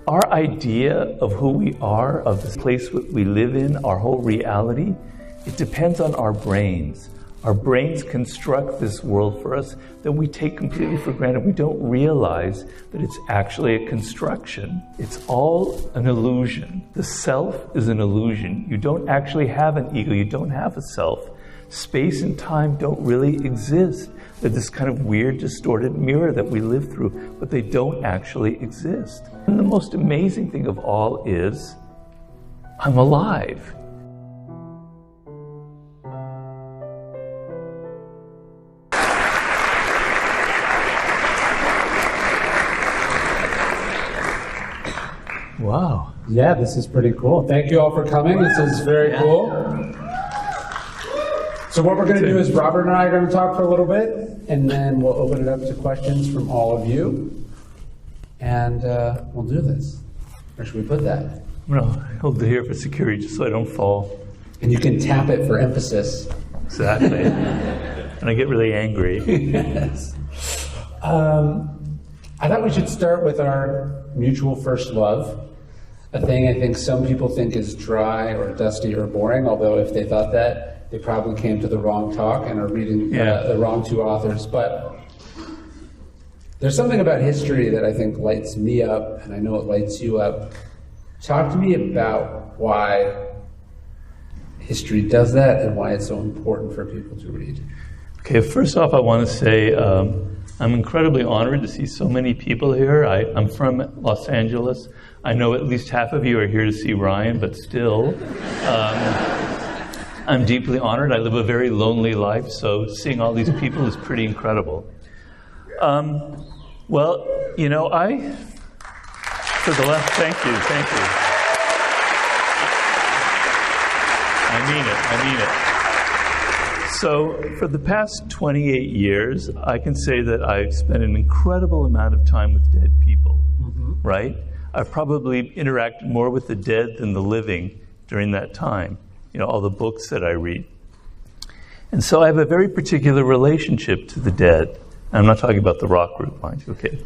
our idea of who we are, of this place we live in, our whole reality, it depends on our brains. Our brains construct this world for us that we take completely for granted. We don't realize that it's actually a construction. It's all an illusion. The self is an illusion. You don't actually have an ego. You don't have a self. Space and time don't really exist. They're this kind of weird, distorted mirror that we live through, but they don't actually exist. And the most amazing thing of all is, I'm alive. Wow. Yeah, this is pretty cool. Thank you all for coming. This is very cool. So what we're going to do is Robert and I are going to talk for a little bit, and then we'll open it up to questions from all of you. And we'll do this. Where should we put that? I'm going to hold it here for security just so I don't fall. And you can tap it for emphasis. Exactly. And I get really angry. Yes. I thought we should start with our mutual first love. A thing I think some people think is dry or dusty or boring, although if they thought that, they probably came to the wrong talk and are reading the wrong two authors. But there's something about history that I think lights me up, and I know it lights you up. Talk to me about why history does that and why it's so important for people to read. Okay, first off, I want to say I'm incredibly honored to see so many people here. I'm from Los Angeles. I know at least half of you are here to see Ryan, but still, I'm deeply honored. I live a very lonely life, so seeing all these people is pretty incredible. Well, you know, thank you. I mean it. So for the past 28 years, I can say that I've spent an incredible amount of time with dead people, right? I've probably interacted more with the dead than the living during that time, you know, all the books that I read. And so I have a very particular relationship to the dead. I'm not talking about the rock group, mind you, okay.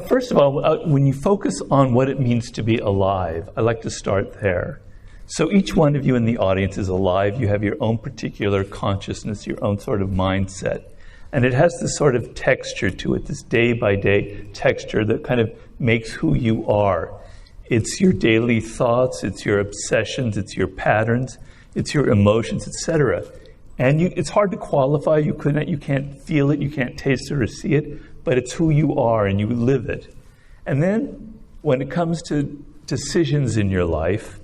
First of all, when you focus on what it means to be alive, I like to start there. So each one of you in the audience is alive. You have your own particular consciousness, your own sort of mindset. And it has this sort of texture to it, this day-by-day texture that kind of makes who you are. It's your daily thoughts, it's your obsessions, it's your patterns, it's your emotions, etc. And it's hard to qualify. You can't feel it, you can't taste it or see it, but it's who you are and you live it. And then when it comes to decisions in your life,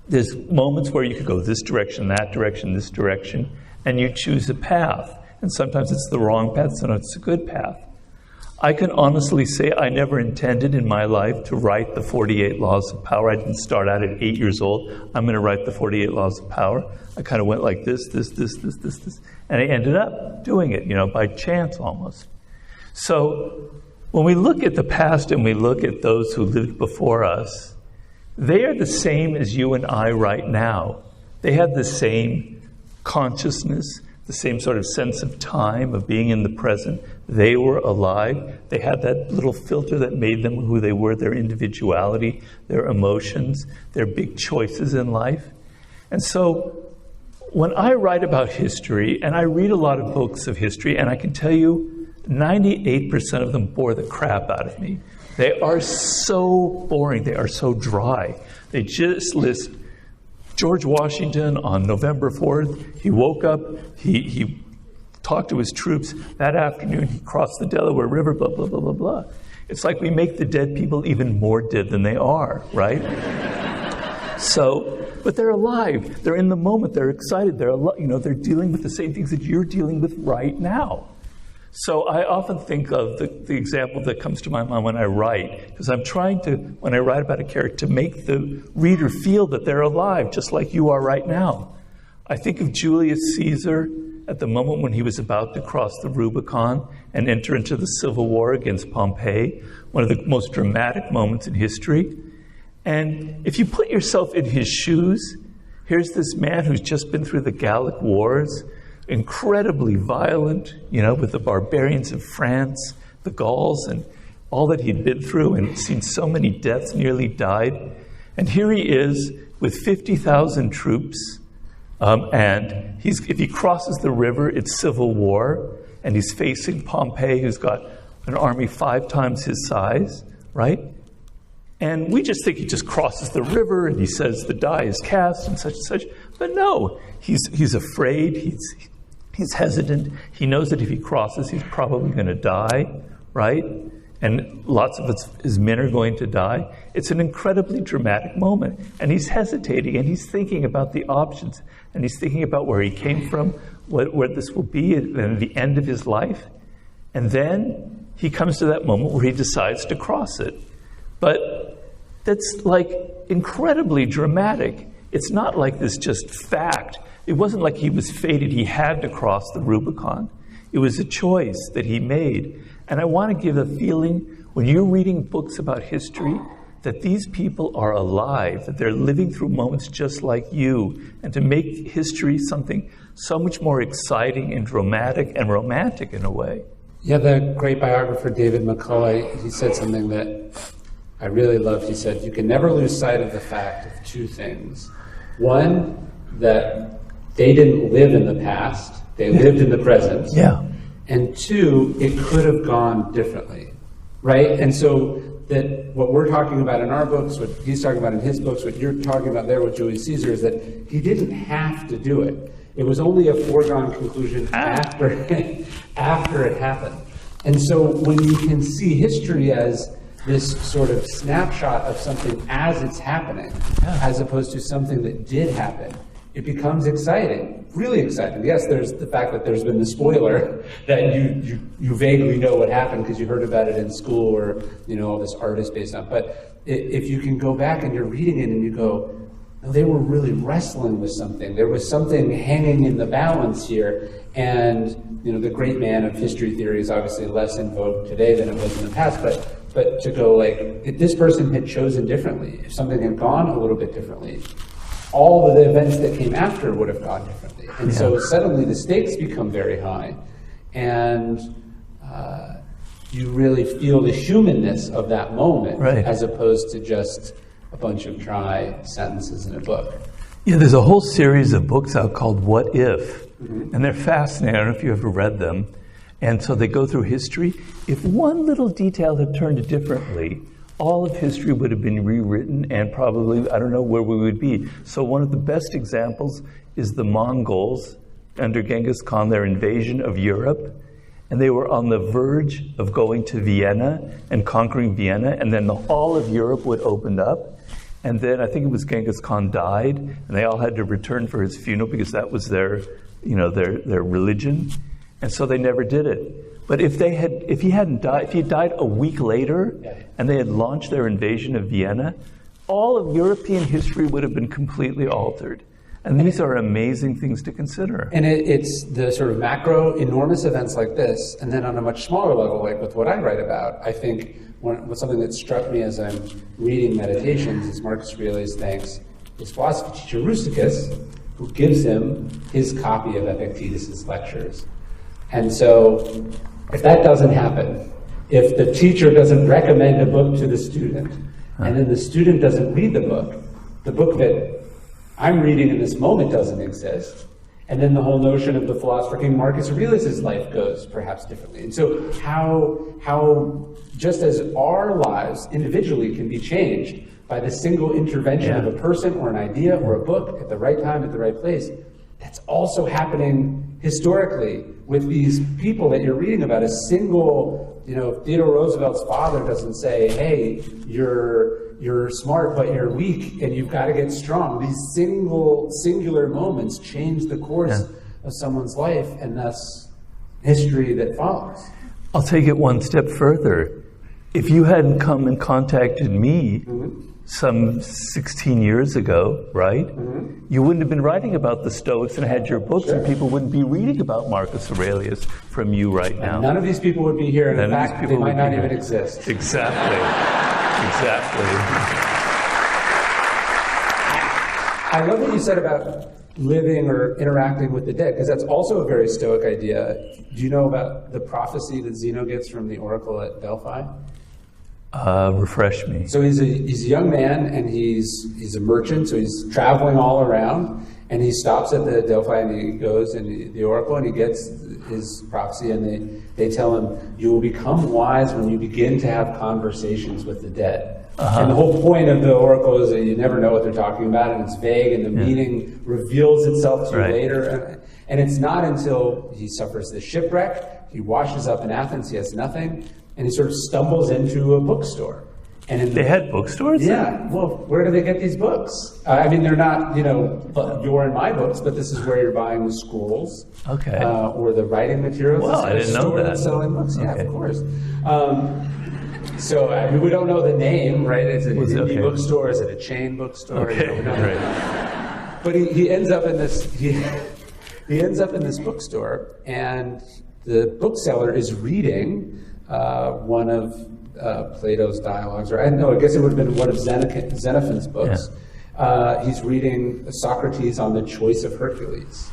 there's moments where you could go this direction, that direction, this direction, and you choose a path. And sometimes it's the wrong path, sometimes it's a good path. I can honestly say I never intended in my life to write the 48 Laws of Power. I didn't start out at 8 years old. I'm going to write the 48 Laws of Power. I kind of went like this. And I ended up doing it, by chance almost. So when we look at the past and we look at those who lived before us, they are the same as you and I right now. They had the same consciousness, the same sort of sense of time, of being in the present. They were alive. They had that little filter that made them who they were, their individuality, their emotions, their big choices in life. And so when I write about history, and I read a lot of books of history, and I can tell you 98% of them bore the crap out of me. They are so boring. They are so dry. They just list George Washington on November 4th. He woke up, he talked to his troops. That afternoon, he crossed the Delaware River, blah, blah, blah, blah, blah. It's like we make the dead people even more dead than they are, right? But they're alive. They're in the moment. They're excited. They're dealing with the same things that you're dealing with right now. So I often think of the example that comes to my mind when I write, because I'm trying to, when I write about a character, to make the reader feel that they're alive, just like you are right now. I think of Julius Caesar at the moment when he was about to cross the Rubicon and enter into the civil war against Pompey, one of the most dramatic moments in history. And if you put yourself in his shoes, here's this man who's just been through the Gallic Wars, incredibly violent, with the barbarians of France, the Gauls and all that he'd been through and seen so many deaths, nearly died. And here he is with 50,000 troops, and if he crosses the river, it's civil war, and he's facing Pompey, who's got an army 5 times his size, right? And we just think he just crosses the river and he says the die is cast and such. But no, he's afraid, he's hesitant. He knows that if he crosses, he's probably going to die, right? And lots of his men are going to die. It's an incredibly dramatic moment. And he's hesitating and he's thinking about the options. And he's thinking about where he came from, where this will be at the end of his life. And then he comes to that moment where he decides to cross it. But that's like incredibly dramatic. It's not like this just fact. It wasn't like he was fated, he had to cross the Rubicon. It was a choice that he made. And I want to give a feeling, when you're reading books about history, that these people are alive, that they're living through moments just like you, and to make history something so much more exciting and dramatic and romantic in a way. Yeah, the great biographer David McCullough, he said something that I really loved. He said, you can never lose sight of the fact of 2 things. One, that they didn't live in the past, they lived in the present. Yeah. And 2, it could have gone differently, right? And so that what we're talking about in our books, what he's talking about in his books, what you're talking about there with Julius Caesar, is that he didn't have to do it. It was only a foregone conclusion after it happened. And so when you can see history as this sort of snapshot of something as it's happening, as opposed to something that did happen, it becomes exciting, really exciting. Yes, there's the fact that there's been the spoiler that you vaguely know what happened because you heard about it in school, or all this art is based on. But if you can go back and you're reading it and you go, no, they were really wrestling with something. There was something hanging in the balance here. And the great man of history theory is obviously less in vogue today than it was in the past. But to go like, if this person had chosen differently, if something had gone a little bit differently, all of the events that came after would have gone differently. And so suddenly the stakes become very high, and you really feel the humanness of that moment, as opposed to just a bunch of dry sentences in a book. Yeah, there's a whole series of books out called What If? And they're fascinating. I don't know if you ever read them. And so they go through history. If one little detail had turned differently, all of history would have been rewritten, and probably, I don't know where we would be. So one of the best examples is the Mongols under Genghis Khan, their invasion of Europe. And they were on the verge of going to Vienna and conquering Vienna, and then all of Europe would open up. And then I think it was Genghis Khan died, and they all had to return for his funeral because that was their religion. And so they never did it. But if he had died a week later, and they had launched their invasion of Vienna, all of European history would have been completely altered. And these are amazing things to consider. And it's the sort of macro, enormous events like this, and then on a much smaller level, like with what I write about, I think something that struck me as I'm reading Meditations is Marcus Aurelius thanks his philosophy teacher Rusticus, who gives him his copy of Epictetus's lectures. And so, if that doesn't happen, if the teacher doesn't recommend a book to the student, and then the student doesn't read the book that I'm reading in this moment doesn't exist, and then the whole notion of the philosopher King Marcus Aurelius' life goes perhaps differently. And so how just as our lives individually can be changed by the single intervention of a person or an idea or a book at the right time, at the right place, that's also happening historically with these people that you're reading about. A single, Theodore Roosevelt's father doesn't say, hey, you're smart, but you're weak, and you've got to get strong. These singular moments change the course of someone's life, and thus history that follows. I'll take it one step further. If you hadn't come and contacted me some 16 years ago, right? You wouldn't have been writing about the Stoics and had your books, and people wouldn't be reading about Marcus Aurelius from you right now. And none of these people would be here, and in fact, they might not even exist. Exactly. I love what you said about living or interacting with the dead, because that's also a very Stoic idea. Do you know about the prophecy that Zeno gets from the oracle at Delphi? Refresh me. So he's a young man, and he's a merchant, so he's traveling all around, and he stops at the Delphi, and he goes in the oracle, and he gets his prophecy, and they tell him, you will become wise when you begin to have conversations with the dead. And the whole point of the oracle is that you never know what they're talking about, and it's vague, and the meaning reveals itself to you later. And it's not until he suffers the shipwreck, he washes up in Athens, he has nothing, and he sort of stumbles into a bookstore. And they had bookstores? Yeah. Well, where do they get these books? I mean, they're not, your and my books, but this is where you're buying the scrolls. Okay. Or the writing materials. Well, I didn't know that. That's selling books. Yeah, of course. So we don't know the name, right? Is it an indie bookstore? Is it a chain bookstore? Okay. We don't know. But he ends up in this. He ends up in this bookstore, and the bookseller is reading one of Plato's dialogues, or I guess it would have been one of Xenophon's books. Yeah. He's reading Socrates on the choice of Hercules.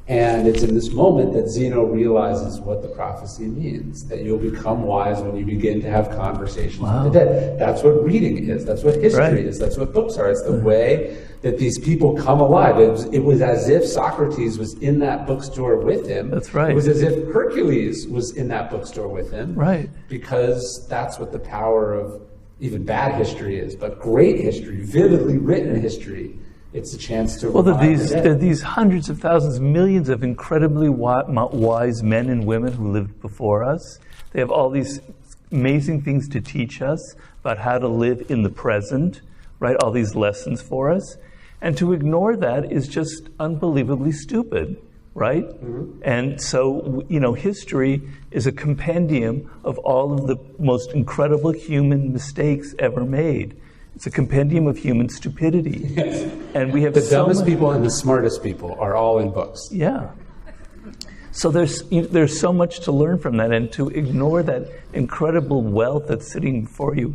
And it's in this moment that Zeno realizes what the prophecy means, that you'll become wise when you begin to have conversations with the dead. That's what reading is. That's what history is. That's what books are. It's the way that these people come alive. It was as if Socrates was in that bookstore with him. That's right. It was as if Hercules was in that bookstore with him. Right. Because that's what the power of even bad history is. But great history, vividly written history, it's a chance to there are these hundreds of thousands, millions of incredibly wise men and women who lived before us. They have all these amazing things to teach us about how to live in the present, right? All these lessons for us. And to ignore that is just unbelievably stupid, right? Mm-hmm. And so, history is a compendium of all of the most incredible human mistakes ever made. It's a compendium of human stupidity. Yes. And we have the dumbest people and the smartest people are all in books. Yeah. So there's so much to learn from that, and to ignore that incredible wealth that's sitting before you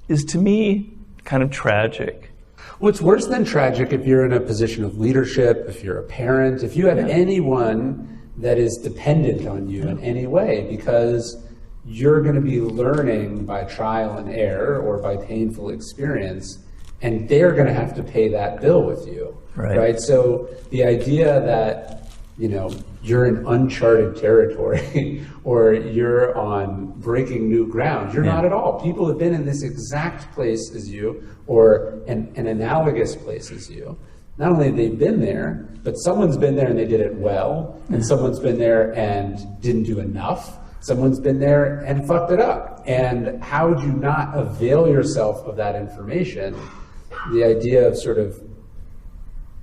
is, to me, kind of tragic. What's worse than tragic, if you're in a position of leadership, if you're a parent, if you have anyone that is dependent on you in any way, because you're going to be learning by trial and error or by painful experience, and they're going to have to pay that bill with you, right? So the idea that, you're in uncharted territory or you're on breaking new ground, you're not at all. People have been in this exact place as you, or an analogous place as you. Not only have they been there, but someone's been there and they did it well, and someone's been there and didn't do enough. Someone's been there and fucked it up. And how would you not avail yourself of that information? The idea of sort of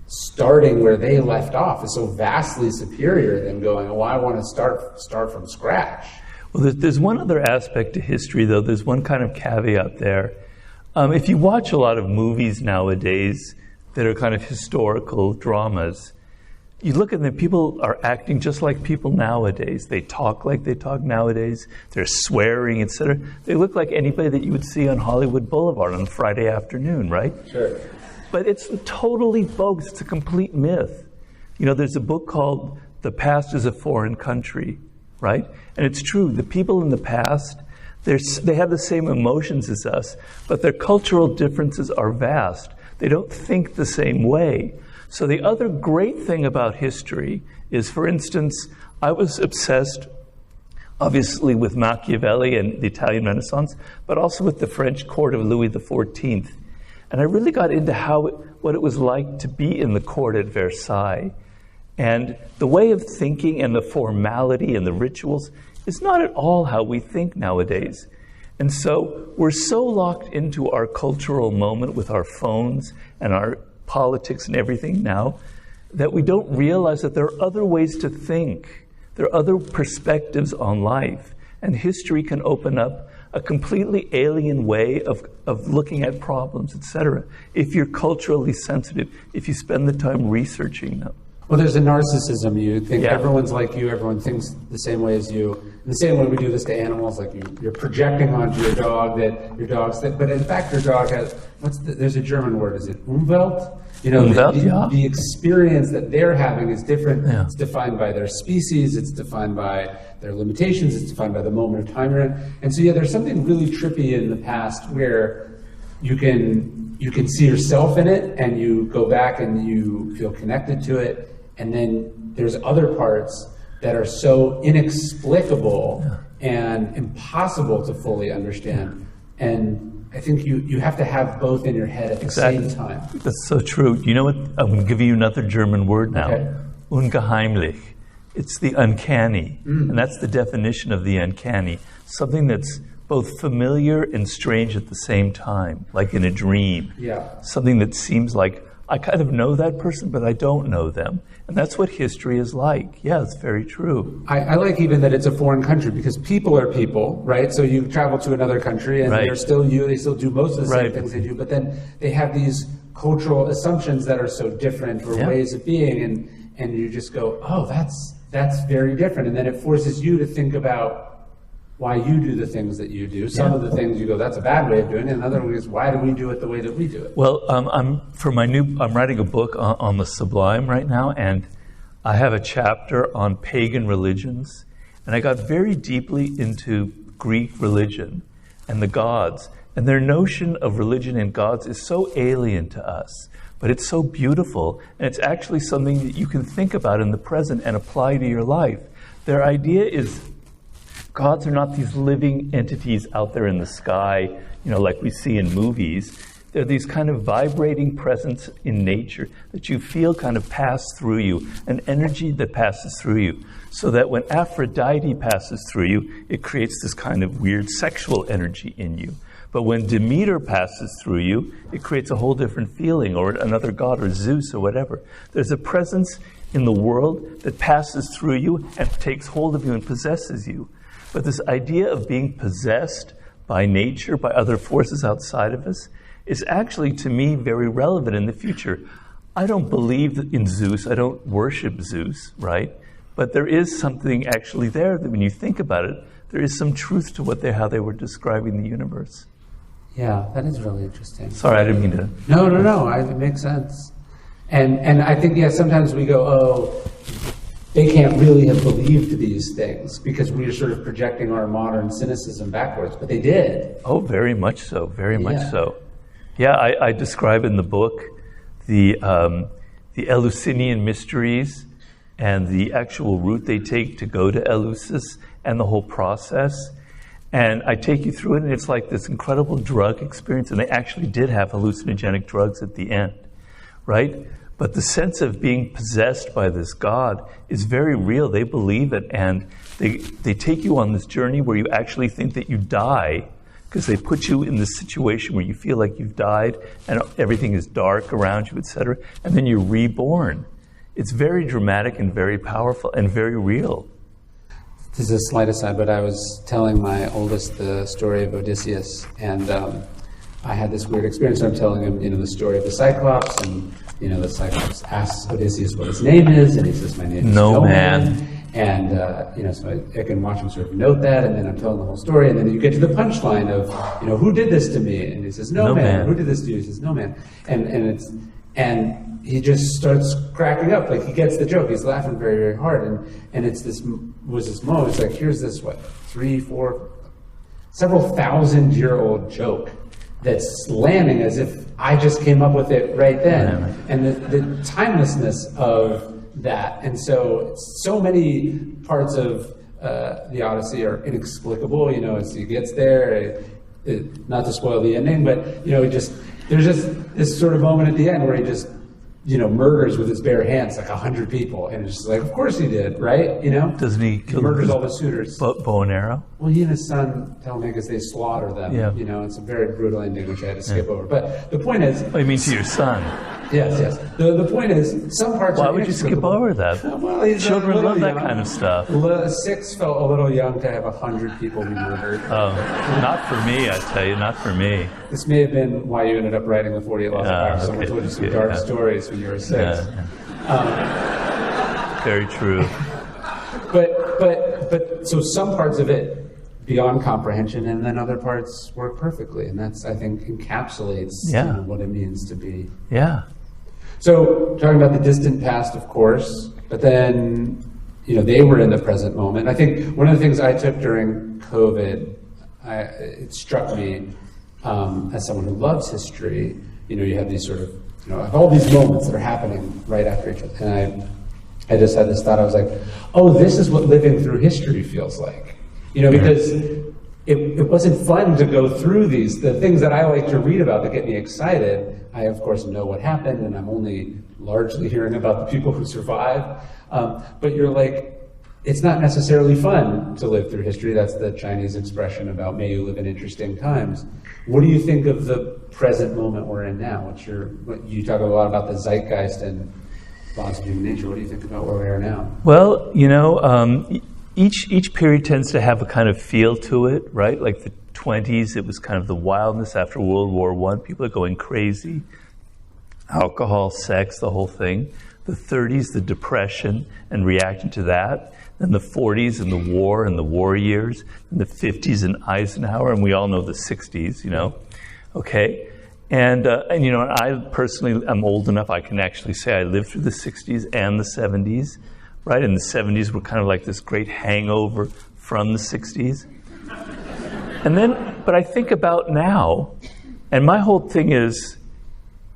starting where they left off is so vastly superior than going, I want to start from scratch. Well, there's one other aspect to history, though. There's one kind of caveat there. If you watch a lot of movies nowadays that are kind of historical dramas, you look at them, people are acting just like people nowadays. They talk like they talk nowadays. They're swearing, etc. They look like anybody that you would see on Hollywood Boulevard on Friday afternoon, right? Sure. But it's totally bogus. It's a complete myth. There's a book called The Past is a Foreign Country, right? And it's true. The people in the past, they have the same emotions as us, but their cultural differences are vast. They don't think the same way. So the other great thing about history is, for instance, I was obsessed, obviously, with Machiavelli and the Italian Renaissance, but also with the French court of Louis XIV. And I really got into what it was like to be in the court at Versailles. And the way of thinking and the formality and the rituals is not at all how we think nowadays. And so we're so locked into our cultural moment with our phones and our politics and everything now that we don't realize that there are other ways to think. There are other perspectives on life. And history can open up a completely alien way of looking at problems, etc., if you're culturally sensitive, if you spend the time researching them. Well, there's a narcissism. You think Yeah. everyone's like you, everyone thinks the same way as you. In the same way we do this to animals, like you're projecting onto your dog that your dog's thick, but in fact your dog has, there's a German word, is it Umwelt? You know, Umwelt, yeah. the experience that they're having is different. Yeah. It's defined by their species, it's defined by their limitations, it's defined by the moment of time you're in. And so yeah, there's something really trippy in the past where you can see yourself in it and you go back and you feel connected to it. And then there's other parts that are so inexplicable and impossible to fully understand. And I think you have to have both in your head at the same time. That's so true. You know what? I'm going to give you another German word now. Okay. Ungeheimlich. It's the uncanny. And that's the definition of the uncanny. Something that's both familiar and strange at the same time, like in a dream. Yeah. Something that seems like, I kind of know that person, but I don't know them. And that's what history is like. Yeah, it's very true. I like even that it's a foreign country because people are people, right? So you travel to another country and Right. they're still you, they still do most of the same Right. things they do, but then they have these cultural assumptions that are so different or Yeah. ways of being, and you just go, oh, that's very different. And then it forces you to think about why you do the things that you do. Some Yeah. of the things you go, that's a bad way of doing it, and other ways, why do we do it the way that we do it? Well, I'm writing a book on the sublime right now, and I have a chapter on pagan religions, and I got very deeply into Greek religion and the gods, and their notion of religion and gods is so alien to us, but it's so beautiful, and it's actually something that you can think about in the present and apply to your life. Their idea is gods are not these living entities out there in the sky, like we see in movies. They're these kind of vibrating presence in nature that you feel kind of pass through you, an energy that passes through you. So that when Aphrodite passes through you, it creates this kind of weird sexual energy in you. But when Demeter passes through you, it creates a whole different feeling, or another god, or Zeus, or whatever. There's a presence in the world that passes through you and takes hold of you and possesses you. But this idea of being possessed by nature, by other forces outside of us, is actually, to me, very relevant in the future. I don't believe in Zeus. I don't worship Zeus, right? But there is something actually there that when you think about it, there is some truth to how they were describing the universe. Yeah, that is really interesting. Sorry, I didn't mean to. No, it makes sense. And I think, sometimes we go, oh, they can't really have believed these things because we're sort of projecting our modern cynicism backwards, but they did. Oh, very much so, very much so. Yeah, I describe in the book the Eleusinian mysteries and the actual route they take to go to Eleusis and the whole process. And I take you through it, and it's like this incredible drug experience, and they actually did have hallucinogenic drugs at the end, right? But the sense of being possessed by this God is very real. They believe it, and they take you on this journey where you actually think that you die, because they put you in this situation where you feel like you've died and everything is dark around you, etc., and then you're reborn. It's very dramatic and very powerful and very real. This is a slight aside, but I was telling my oldest the story of Odysseus, and I had this weird experience. I'm telling him, the story of the Cyclops, and the Cyclops asks Odysseus what his name is, and he says, "My name is No Man." And so I can watch him sort of note that, and then I'm telling the whole story, and then you get to the punchline of, who did this to me? And he says, "No man." Who did this to you? He says, "No man." And he just starts cracking up, like he gets the joke. He's laughing very, very hard, and it's this moment. It's like, here's this 3, 4, several thousand-year-old joke that's landing as if I just came up with it right then, and the timelessness of that. And so many parts of the Odyssey are inexplicable. As he gets there, not to spoil the ending, but there's just this sort of moment at the end where he just murders with his bare hands 100 people, and it's just like, of course he did, right? Doesn't he kill murders all the suitors? Bow and arrow? Well, he and his son Telemachus, they slaughter them. Yeah. It's a very brutal ending, which I had to skip over. But the point is, Oh, you mean to your son? yes. The point is, some parts. Why are would you skip over that? Well, he's Children love that young. kind of stuff. 6 felt a little young to have 100 people be murdered. Oh, not for me, I tell you, not for me. This may have been why you ended up writing the 48 Laws of Power. Someone told you some dark stories when you were 6. Very true. But so some parts of it beyond comprehension, and then other parts work perfectly, and that's, I think, encapsulates what it means to be. Yeah. So talking about the distant past, of course, but then they were in the present moment. I think one of the things I took during COVID, it struck me as someone who loves history. You have these sort of all these moments that are happening right after each other, and I just had this thought. I was like, oh, this is what living through history feels like. Because it wasn't fun to go through the things that I like to read about that get me excited. I, of course, know what happened, and I'm only largely hearing about the people who survived. But you're like, it's not necessarily fun to live through history. That's the Chinese expression about may you live in interesting times. What do you think of the present moment we're in now? You talk a lot about the zeitgeist and laws of human nature. What do you think about where we are now? Well, each period tends to have a kind of feel to it, right? Like the 20s, it was kind of the wildness after World War I. People are going crazy. Alcohol, sex, the whole thing. The 30s, the depression and reaction to that. Then the 40s and the war years. And the 50s and Eisenhower, and we all know the 60s, Okay? And I personally am old enough, I can actually say I lived through the 60s and the 70s. Right, in the 70s, we're kind of like this great hangover from the 60s. But I think about now, and my whole thing is,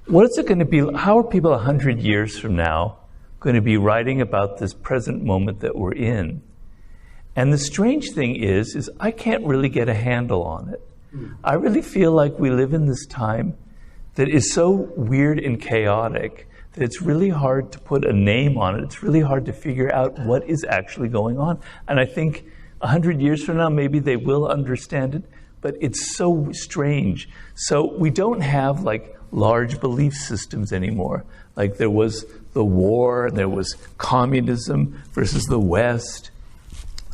what is it going to be, how are people 100 years from now going to be writing about this present moment that we're in? And the strange thing is I can't really get a handle on it. I really feel like we live in this time that is so weird and chaotic that it's really hard to put a name on it. It's really hard to figure out what is actually going on. And I think 100 years from now, maybe they will understand it, but it's so strange. So we don't have like large belief systems anymore. Like there was the war, there was communism versus the West.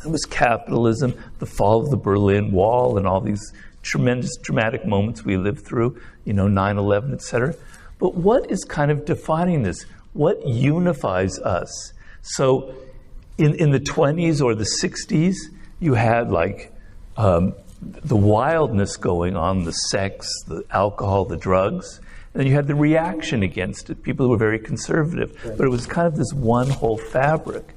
There was capitalism, the fall of the Berlin Wall, and all these tremendous dramatic moments we lived through, 9/11, et cetera. But what is kind of defining this? What unifies us? So in the 20s or the 60s, you had like the wildness going on, the sex, the alcohol, the drugs. And then you had the reaction against it, people who were very conservative. Right. But it was kind of this one whole fabric.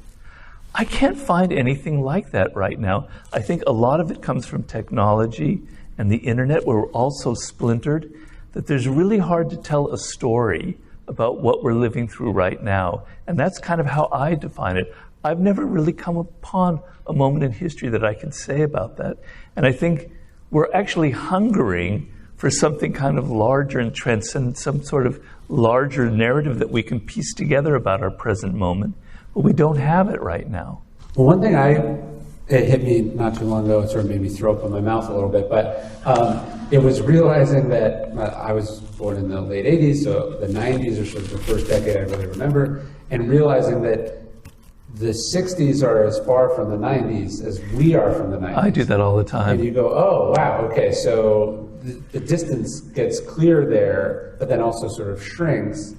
I can't find anything like that right now. I think a lot of it comes from technology and the internet, where we're all so splintered that there's really hard to tell a story about what we're living through right now. And that's kind of how I define it. I've never really come upon a moment in history that I can say about that. And I think we're actually hungering for something kind of larger and transcendent, some sort of larger narrative that we can piece together about our present moment. But we don't have it right now. Well, one thing it hit me not too long ago, it sort of made me throw up in my mouth a little bit, but it was realizing that I was born in the late 80s, so the 90s are sort of the first decade I really remember, and realizing that the 60s are as far from the 90s as we are from the 90s. I do that all the time. And you go, oh, wow, okay, so the distance gets clear there, but then also sort of shrinks.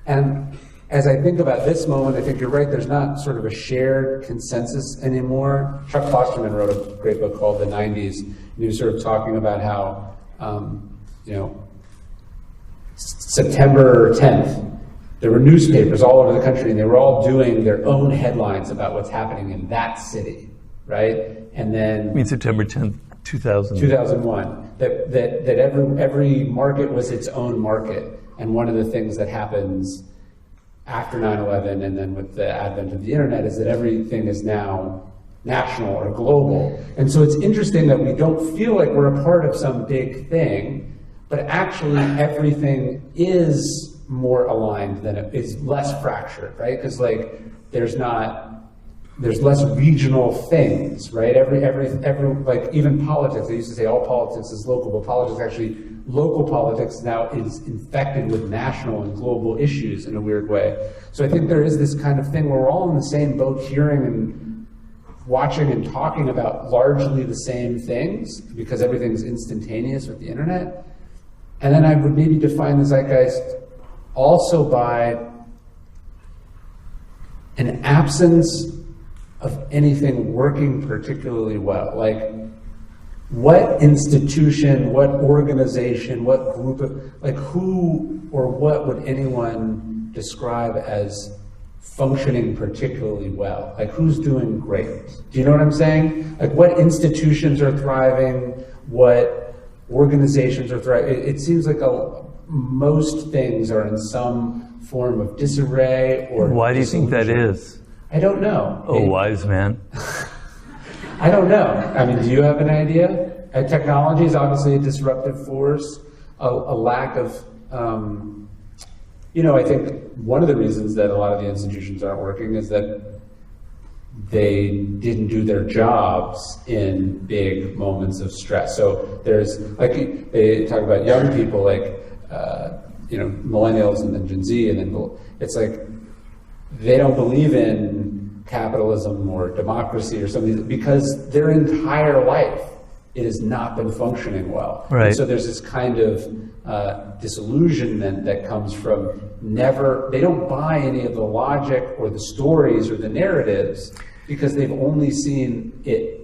And as I think about this moment, I think you're right, there's not sort of a shared consensus anymore. Chuck Klosterman wrote a great book called The 90s, and he was sort of talking about how, September 10th, there were newspapers all over the country, and they were all doing their own headlines about what's happening in that city, right? And then... You mean September 10th, 2000? 2001. That every market was its own market. And one of the things that happens after 9/11 and then with the advent of the internet is that everything is now national or global. And so it's interesting that we don't feel like we're a part of some big thing, but actually everything is more aligned than it is, less fractured, right? Because like there's less regional things, right? Every like even politics, they used to say all politics is local, but politics actually, local politics now is infected with national and global issues in a weird way. So I think there is this kind of thing where we're all in the same boat, hearing and watching and talking about largely the same things because everything's instantaneous with the internet. And then I would maybe define the zeitgeist also by an absence of anything working particularly well. Like, what institution, what organization, what group of, like, who or what would anyone describe as functioning particularly well? Like, who's doing great? Do you know what I'm saying? Like, what institutions are thriving? What organizations are thriving? It seems like most things are in some form of disarray or Why do you think that is? I don't know. Oh, wise man. I don't know. I mean, do you have an idea? Technology is obviously a disruptive force. A lack of, I think one of the reasons that a lot of the institutions aren't working is that they didn't do their jobs in big moments of stress. So there's, like, they talk about young people, like, millennials and then Gen Z, and then it's like they don't believe in capitalism or democracy or something because their entire life it has not been functioning well. Right. And so there's this kind of disillusionment that comes from they don't buy any of the logic or the stories or the narratives because they've only seen it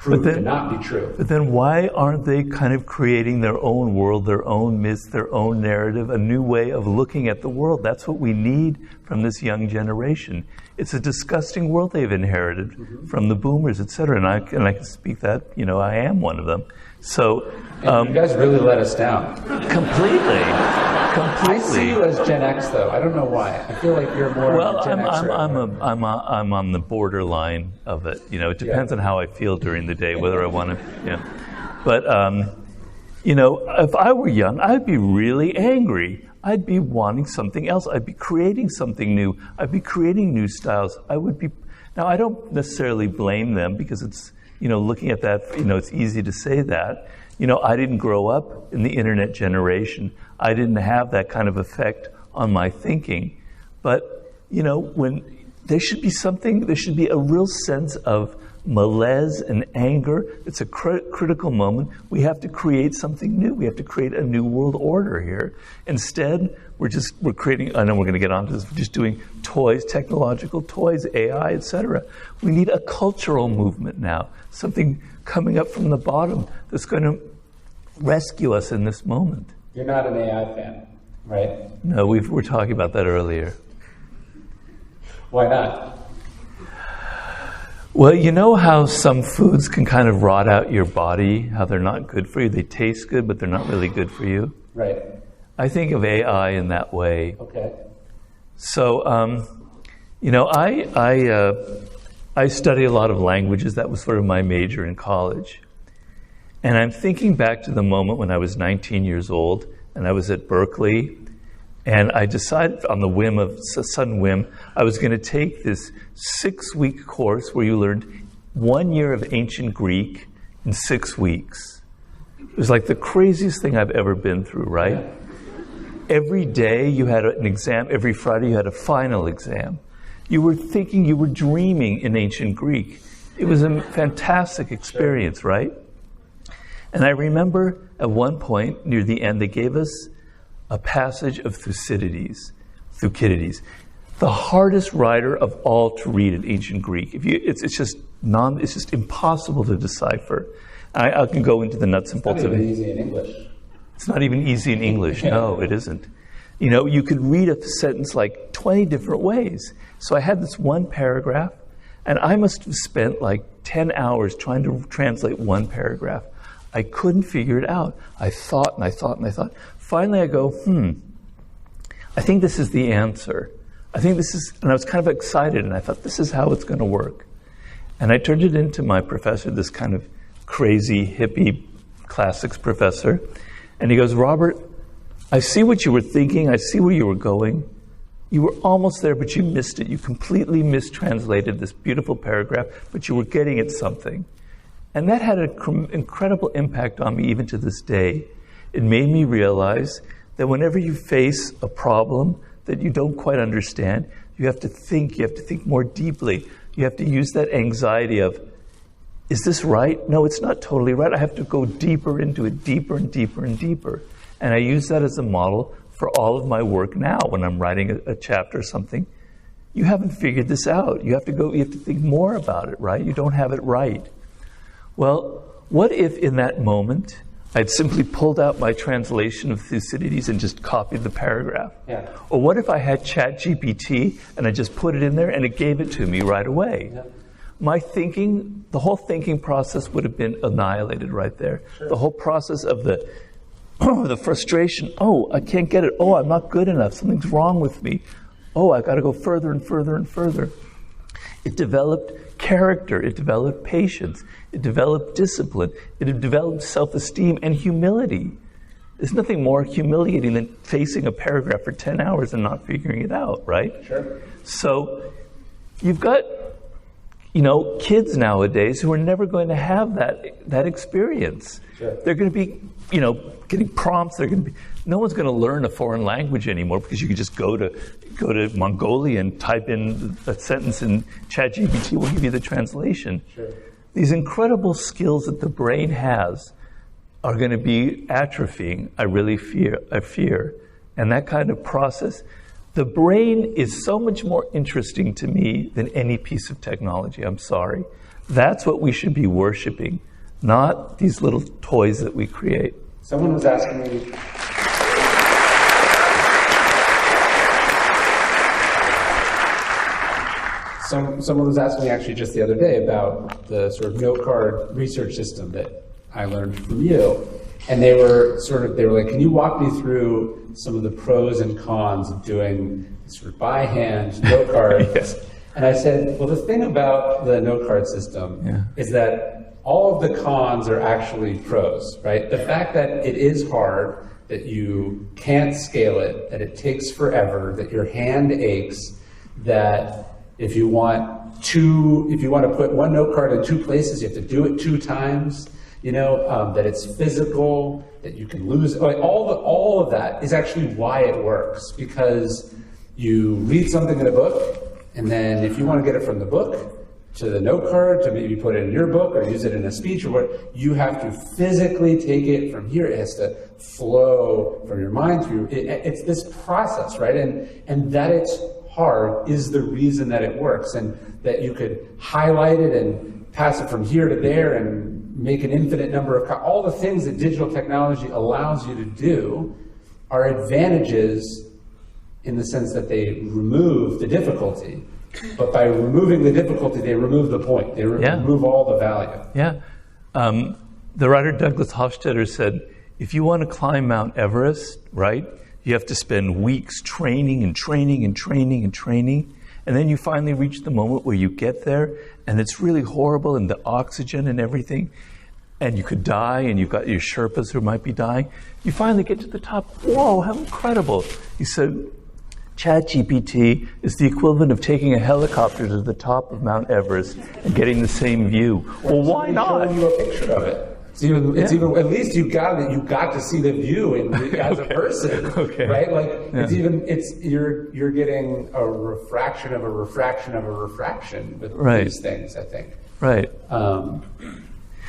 proved to not be true. But then why aren't they kind of creating their own world, their own myth, their own narrative, a new way of looking at the world? That's what we need from this young generation. It's a disgusting world they've inherited from the boomers, et cetera. And I can speak that, I am one of them. So you guys really let us down. Completely. I see you as Gen X, though. I don't know why. I feel like you're more Gen Xer. I'm on the borderline of it. It depends on how I feel during the day, whether I want to. But if I were young, I'd be really angry. I'd be wanting something else. I'd be creating something new. I'd be creating new styles. Now, I don't necessarily blame them because it's, looking at that, it's easy to say that. I didn't grow up in the internet generation. I didn't have that kind of effect on my thinking. But, when there should be a real sense of malaise and anger. It's a critical moment. We have to create something new. We have to create a new world order here. Instead, we're creating, I know we're going to get onto this, we're just doing toys, technological toys, AI, etc. We need a cultural movement now, something coming up from the bottom that's going to rescue us in this moment. You're not an AI fan, right? No, we were talking about that earlier. Why not? Well, you know how some foods can kind of rot out your body, how they're not good for you? They taste good, but they're not really good for you. Right. I think of AI in that way. Okay. So, I study a lot of languages. That was sort of my major in college. And I'm thinking back to the moment when I was 19 years old, and I was at Berkeley, and I decided on the sudden whim, I was going to take this 6-week course where you learned 1 year of ancient Greek in 6 weeks. It was like the craziest thing I've ever been through, right? Yeah. Every day you had an exam, every Friday you had a final exam. You were thinking, you were dreaming in ancient Greek. It was a fantastic experience, right? And I remember at one point, near the end, they gave us a passage of Thucydides, the hardest writer of all to read in ancient Greek. It's just impossible to decipher. I can go into the nuts and bolts of it. It's not even easy in English. It's not even easy in English. No, it isn't. You could read a sentence like 20 different ways. So I had this one paragraph, and I must have spent like 10 hours trying to translate one paragraph. I couldn't figure it out. I thought and I thought and I thought. Finally, I go, I think this is the answer. And I was kind of excited, and I thought, this is how it's going to work. And I turned it into my professor, this kind of crazy, hippie classics professor. And he goes, Robert, I see what you were thinking. I see where you were going. You were almost there, but you missed it. You completely mistranslated this beautiful paragraph, but you were getting at something. And that had an incredible impact on me even to this day. It made me realize that whenever you face a problem that you don't quite understand, you have to think more deeply. You have to use that anxiety of, is this right? No, it's not totally right. I have to go deeper into it, deeper and deeper and deeper. And I use that as a model for all of my work now when I'm writing a chapter or something. you haven't figured this out. You have to think more about it, right? You don't have it right. Well, what if in that moment I'd simply pulled out my translation of Thucydides and just copied the paragraph? Yeah. Or what if I had ChatGPT and I just put it in there and it gave it to me right away? Yeah. My thinking, the whole thinking process would have been annihilated right there. Sure. The whole process of the frustration, oh, I can't get it, oh, I'm not good enough, something's wrong with me, oh, I got to go further and further and further. It developed character, it developed patience, it developed discipline, it developed self-esteem and humility. There's nothing more humiliating than facing a paragraph for 10 hours and not figuring it out, right? Sure. So you've got, kids nowadays who are never going to have that experience. Sure. They're going to be, getting prompts. No one's going to learn a foreign language anymore because you can just go to Mongolia and type in a sentence and ChatGPT will give you the translation. Sure. These incredible skills that the brain has are going to be atrophying. I fear. And that kind of process, the brain is so much more interesting to me than any piece of technology. I'm sorry. That's what we should be worshiping, not these little toys that we create. Someone was asking me. Someone was asking me actually just the other day about the sort of note card research system that I learned from you. And they were like, can you walk me through some of the pros and cons of doing sort of by hand note cards? Yes. And I said, well, the thing about the note card system is that all of the cons are actually pros, right? The fact that it is hard, that you can't scale it, that it takes forever, that your hand aches, that if you want to put one note card in 2 places, you have to do it 2 times. That it's physical, that you can lose. All of that is actually why it works, because you read something in a book, and then if you want to get it from the book to the note card, to maybe put it in your book or use it in a speech or what, you have to physically take it from here. It has to flow from your mind through. It's this process, right? And that it's hard is the reason that it works, and that you could highlight it and pass it from here to there and make an infinite number of all the things that digital technology allows you to do are advantages in the sense that they remove the difficulty. But by removing the difficulty, they remove the point. They remove all the value. Yeah. The writer Douglas Hofstadter said, if you want to climb Mount Everest, right, you have to spend weeks training and training and training and training. And then you finally reach the moment where you get there and it's really horrible and the oxygen and everything, and you could die, and you've got your Sherpas who might be dying. You finally get to the top. Whoa, how incredible. He said, ChatGPT is the equivalent of taking a helicopter to the top of Mount Everest and getting the same view. Well, why not? Showing you a picture of it. It's even at least you got to see the view as a person, right? Like you're getting a refraction of a refraction of a refraction with these things, I think. Right.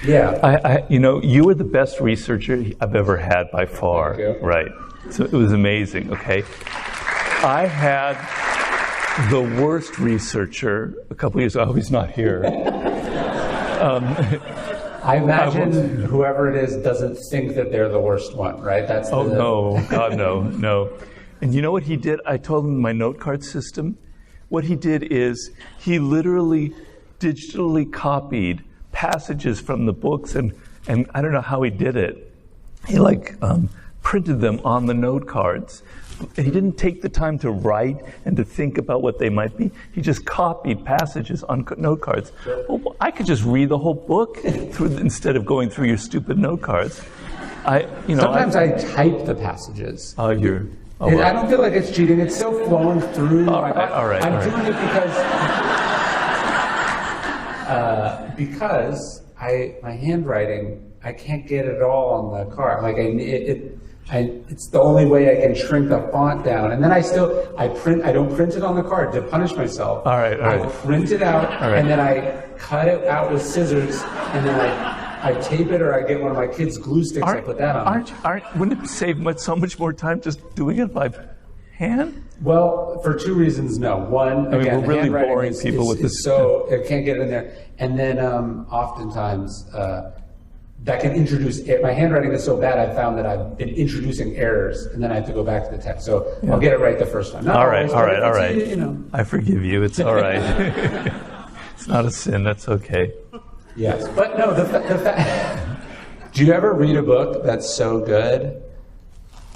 Yeah. You were the best researcher I've ever had by far. Thank you. Right. So it was amazing. Okay. I had the worst researcher a couple of years ago. He's not here. I imagine whoever it is doesn't think that they're the worst one, right? No, God, no. And you know what he did? I told him my note card system. What he did is he literally digitally copied passages from the books, and I don't know how he did it. He printed them on the note cards. He didn't take the time to write and to think about what they might be. He just copied passages on note cards. Well, I could just read the whole book instead of going through your stupid note cards. Sometimes I type the passages. I don't feel like it's cheating. It's still flowing through. All right. I'm doing it because my handwriting, I can't get it all on the card. Like it's the only way I can shrink the font down. And then I don't print it on the card to punish myself. All right. I print it out, and then I cut it out with scissors, and then I tape it, or I get one of my kids' glue sticks, I put that on. Wouldn't it save so much more time just doing it by hand? Well, for two reasons, no. One, again, we're really handwriting boring people with this. So it can't get it in there. And then oftentimes that can introduce, my handwriting is so bad I've found that I've been introducing errors and then I have to go back to the text. So I'll get it right the first time. All right. You know. I forgive you. It's all right. It's not a sin. That's okay. Yes. But no, the fact, do you ever read a book that's so good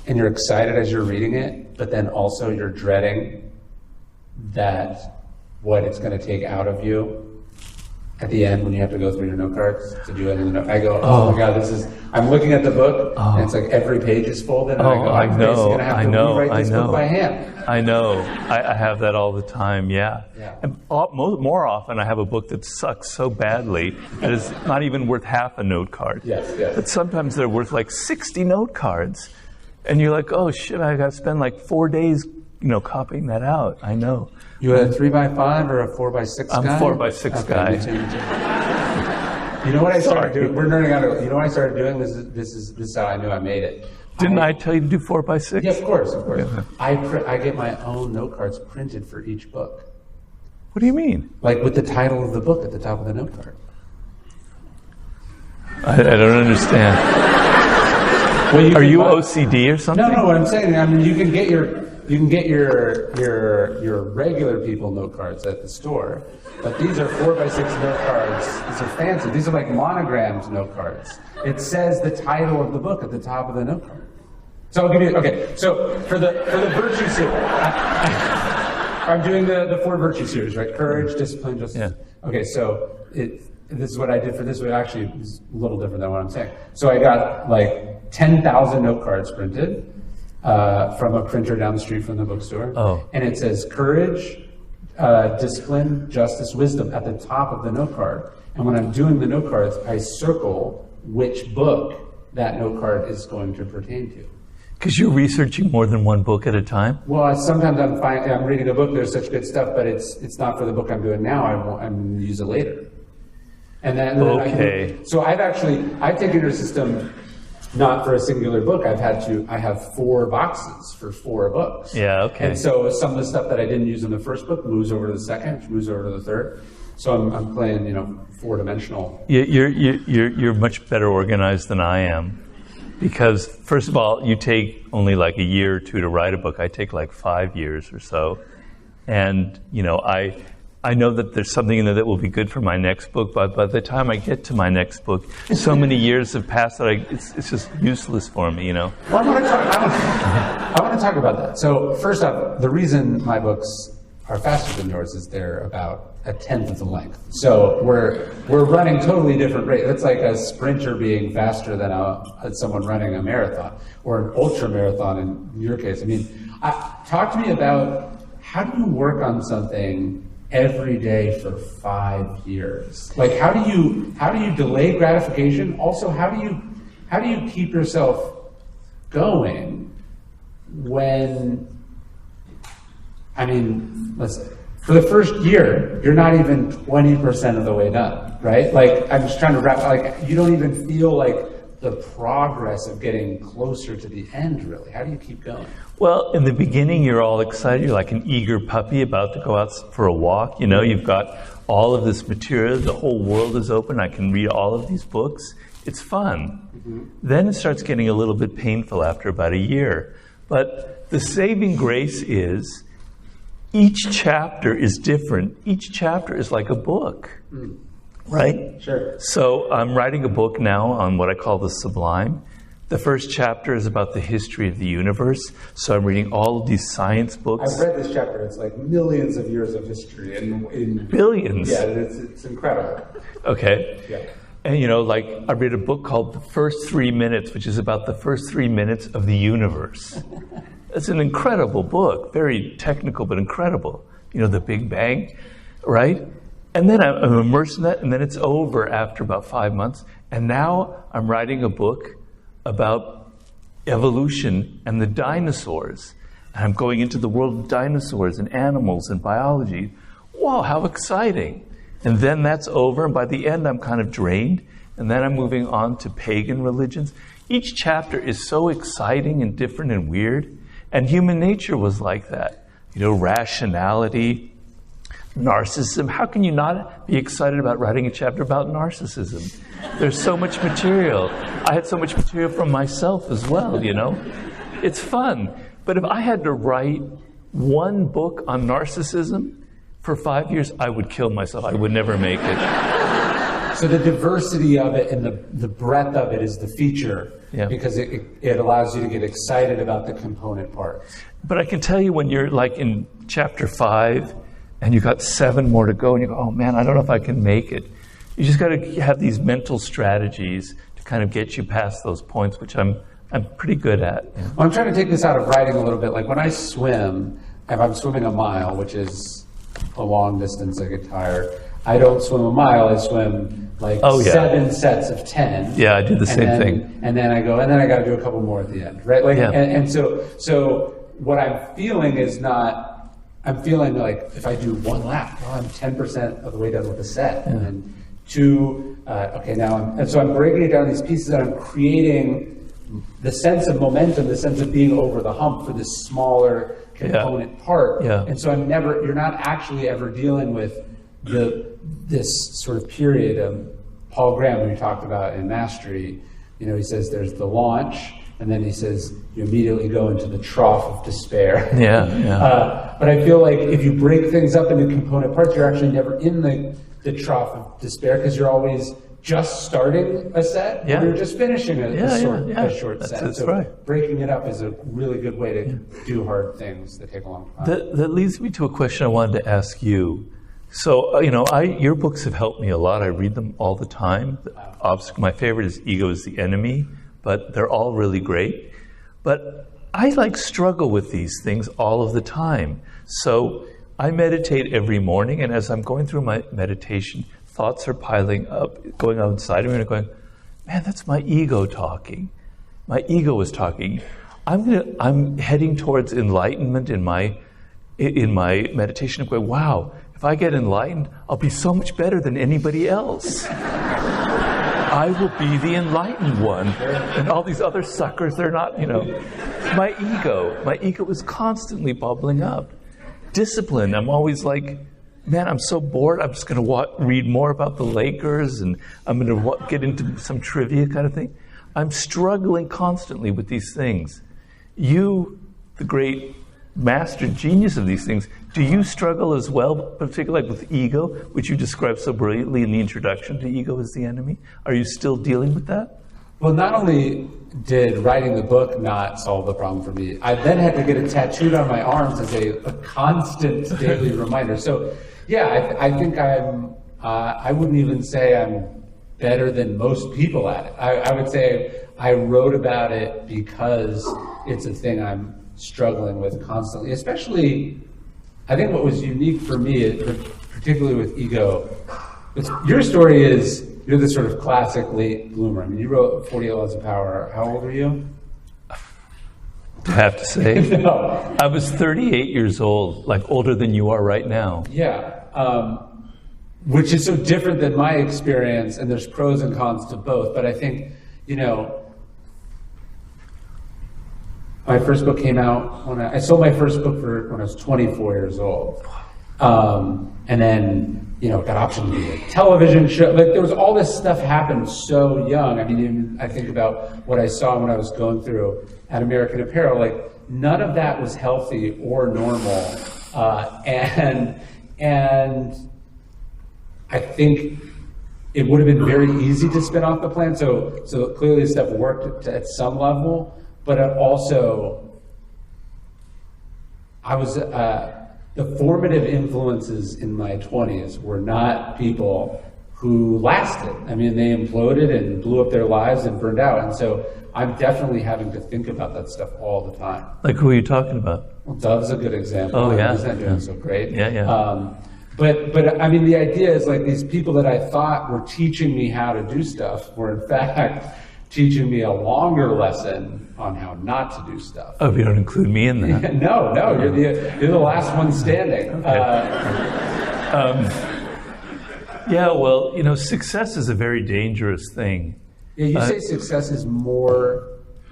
and you're excited as you're reading it, but then also you're dreading that what it's going to take out of you at the end when you have to go through your note cards to do it? I go, oh my God, I'm looking at the book and it's like every page is folded. And I'm going to have to rewrite this book by hand. I know. I have that all the time, yeah. And more often I have a book that sucks so badly that it's not even worth half a note card. Yes. But sometimes they're worth like 60 note cards. And you're like, oh shit, I got to spend like 4 days, copying that out. I know. You a 3x5 or a 4x6 guy? I'm 4x6 guy. Me too. You know what I started doing? We're learning how to. You know what I started doing? This is how I knew I made it. Didn't I tell you to do 4x6? Yeah, of course. Yeah. I get my own note cards printed for each book. What do you mean? Like with the title of the book at the top of the note card. I don't understand. Are you OCD or something? No. What I'm saying, you can get your regular people note cards at the store, but these are 4x6 note cards. These are fancy. These are like monogrammed note cards. It says the title of the book at the top of the note card. So I'll give you. Okay. So for the virtue series, I'm doing the 4 virtue series, right? Courage, discipline, justice. Yeah. Okay. So this is what I did for this one. Actually, it's a little different than what I'm saying. So I got like 10,000 note cards printed from a printer down the street from the bookstore. Oh. And it says courage, discipline, justice, wisdom at the top of the note card. And when I'm doing the note cards, I circle which book that note card is going to pertain to. Because you're researching more than one book at a time? Well, sometimes I'm reading a book, there's such good stuff, but it's not for the book I'm doing now. I'm going to use it later. And then okay. So I've taken your system not for a singular book. I have 4 boxes for 4 books. Yeah, okay. And so some of the stuff that I didn't use in the first book moves over to the second, which moves over to the third. So I'm playing, 4-dimensional. You're much better organized than I am. Because, first of all, you take only like a year or 2 to write a book. I take like 5 years or so. And, I know that there's something in there that will be good for my next book, but by the time I get to my next book, so many years have passed that it's just useless for me, Well, I want to talk about that. So, first off, the reason my books are faster than yours is they're about a tenth of the length. So we're running totally different rates. It's like a sprinter being faster than someone running a marathon or an ultra marathon in your case. Talk to me about how do you work on something every day for 5 years? Like how do you delay gratification? Also, how do you keep yourself going when let's say for the first year, you're not even 20% of the way done, right? Like, I'm just trying to you don't even feel like the progress of getting closer to the end, really. How do you keep going? Well, in the beginning, you're all excited. You're like an eager puppy about to go out for a walk. You've got all of this material. The whole world is open. I can read all of these books. It's fun. Mm-hmm. Then it starts getting a little bit painful after about a year. But the saving grace is each chapter is different. Each chapter is like a book, right? Sure. So I'm writing a book now on what I call the sublime. The first chapter is about the history of the universe. So I'm reading all of these science books. I've read this chapter. It's like millions of years of history. In billions. Yeah, it's incredible. Okay. Yeah. And I read a book called The First 3 Minutes, which is about the first 3 minutes of the universe. It's an incredible book, very technical, but incredible. The Big Bang, right? And then I'm immersed in that, and then it's over after about 5 months. And now I'm writing a book about evolution and the dinosaurs. And I'm going into the world of dinosaurs and animals and biology. Wow, how exciting. And then that's over, and by the end I'm kind of drained. And then I'm moving on to pagan religions. Each chapter is so exciting and different and weird. And human nature was like that. Rationality, narcissism. How can you not be excited about writing a chapter about narcissism? There's so much material. I had so much material from myself as well, It's fun. But if I had to write one book on narcissism for 5 years, I would kill myself. I would never make it. So the diversity of it and the breadth of it is the feature, because it allows you to get excited about the component parts. But I can tell you when you're like in chapter 5 and you got 7 more to go and you go, oh man, I don't know if I can make it. You just got to have these mental strategies to kind of get you past those points, which I'm pretty good at. Well, I'm trying to take this out of writing a little bit. Like when I swim, if I'm swimming a mile, which is a long distance, I get tired. I don't swim a mile, I swim 7 sets of 10. Yeah, I do the same thing. And then I got to do a couple more at the end, right? And so what I'm feeling is I'm feeling like if I do one lap, well, I'm 10% of the way done with the set. And then 2, and so I'm breaking it down in these pieces and I'm creating the sense of momentum, the sense of being over the hump for this smaller component part. Yeah. And so you're not actually ever dealing with this sort of period of Paul Graham, who we talked about in Mastery. He says there's the launch, and then he says you immediately go into the trough of despair. But I feel like if you break things up into component parts, you're actually never in the trough of despair because you're always just starting a set, or you're just finishing a short set. That's so right. Breaking it up is a really good way to do hard things that take a long time. That leads me to a question I wanted to ask you. So, your books have helped me a lot. I read them all the time. My favorite is Ego is the Enemy, but they're all really great. But I struggle with these things all of the time. So I meditate every morning, and as I'm going through my meditation, thoughts are piling up, going outside of me, and going, man, that's my ego talking. My ego is talking. I'm heading towards enlightenment in my meditation. I'm going, wow, if I get enlightened, I'll be so much better than anybody else. I will be the enlightened one. And all these other suckers, they're not, My ego is constantly bubbling up. Discipline, I'm always like, man, I'm so bored. I'm just going to read more about the Lakers, and I'm going to get into some trivia kind of thing. I'm struggling constantly with these things. You, the great master genius of these things, do you struggle as well, particularly with ego, which you described so brilliantly in the introduction to Ego is the Enemy? Are you still dealing with that? Well, not only did writing the book not solve the problem for me, I then had to get it tattooed on my arms as a constant daily reminder. So, I think I wouldn't even say I'm better than most people at it. I would say I wrote about it because it's a thing I'm struggling with constantly, especially, I think what was unique for me, particularly with Ego, your story is, you're the sort of classic late bloomer. I mean, you wrote 48 Laws of Power. How old were you? I have to say, No. I was 38 years old, older than you are right now. Yeah, which is so different than my experience, and there's pros and cons to both, but I think, my first book came out when I sold my first book when I was 24 years old. And then, got optioned to be a television show. There was all this stuff happened so young. I mean, even I think about what I saw when I was going through at American Apparel, none of that was healthy or normal. And I think it would have been very easy to spin off the plan. So clearly stuff worked at some level, but also I was, the formative influences in my 20s were not people who lasted. I mean, they imploded and blew up their lives and burned out. And so I'm definitely having to think about that stuff all the time. Like, who are you talking about? Well, Dove's a good example. Oh, yeah. He's not doing so great. Yeah. But I mean, the idea is these people that I thought were teaching me how to do stuff were in fact teaching me a longer lesson on how not to do stuff. Oh, if you don't include me in that. No, you're the last one standing. Okay. Success is a very dangerous thing. Yeah, you say success is more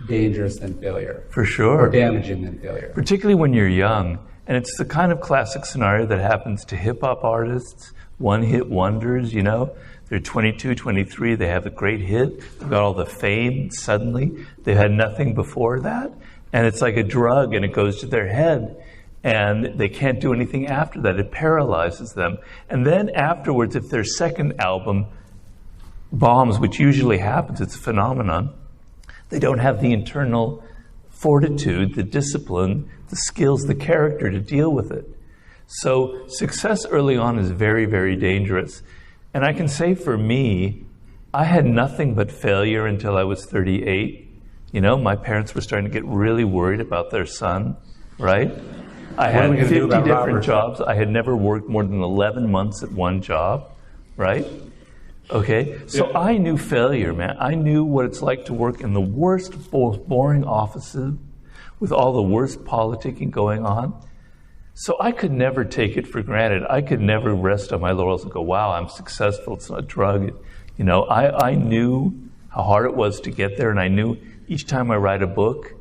dangerous than failure. For sure. Or damaging than failure. Particularly when you're young. And it's the kind of classic scenario that happens to hip-hop artists, one-hit wonders, you know. They're 22, 23, they have a great hit, they've got all the fame suddenly, they've had nothing before that, and it's like a drug and it goes to their head, and they can't do anything after that, it paralyzes them. And then afterwards, if their second album bombs, which usually happens, it's a phenomenon, they don't have the internal fortitude, the discipline, the skills, the character to deal with it. So success early on is very, very dangerous. And I can say for me, I had nothing but failure until I was 38. You know, my parents were starting to get really worried about their son, right? I had 50 different jobs. I had never worked more than 11 months at one job, right? Okay, so yeah. I knew failure, man. I knew what it's like to work in the worst, most boring offices with all the worst politicking going on. So I could never take it for granted. I could never rest on my laurels and go, wow, I'm successful. It's not a drug. You know, I knew how hard it was to get there, and I knew each time I write a book,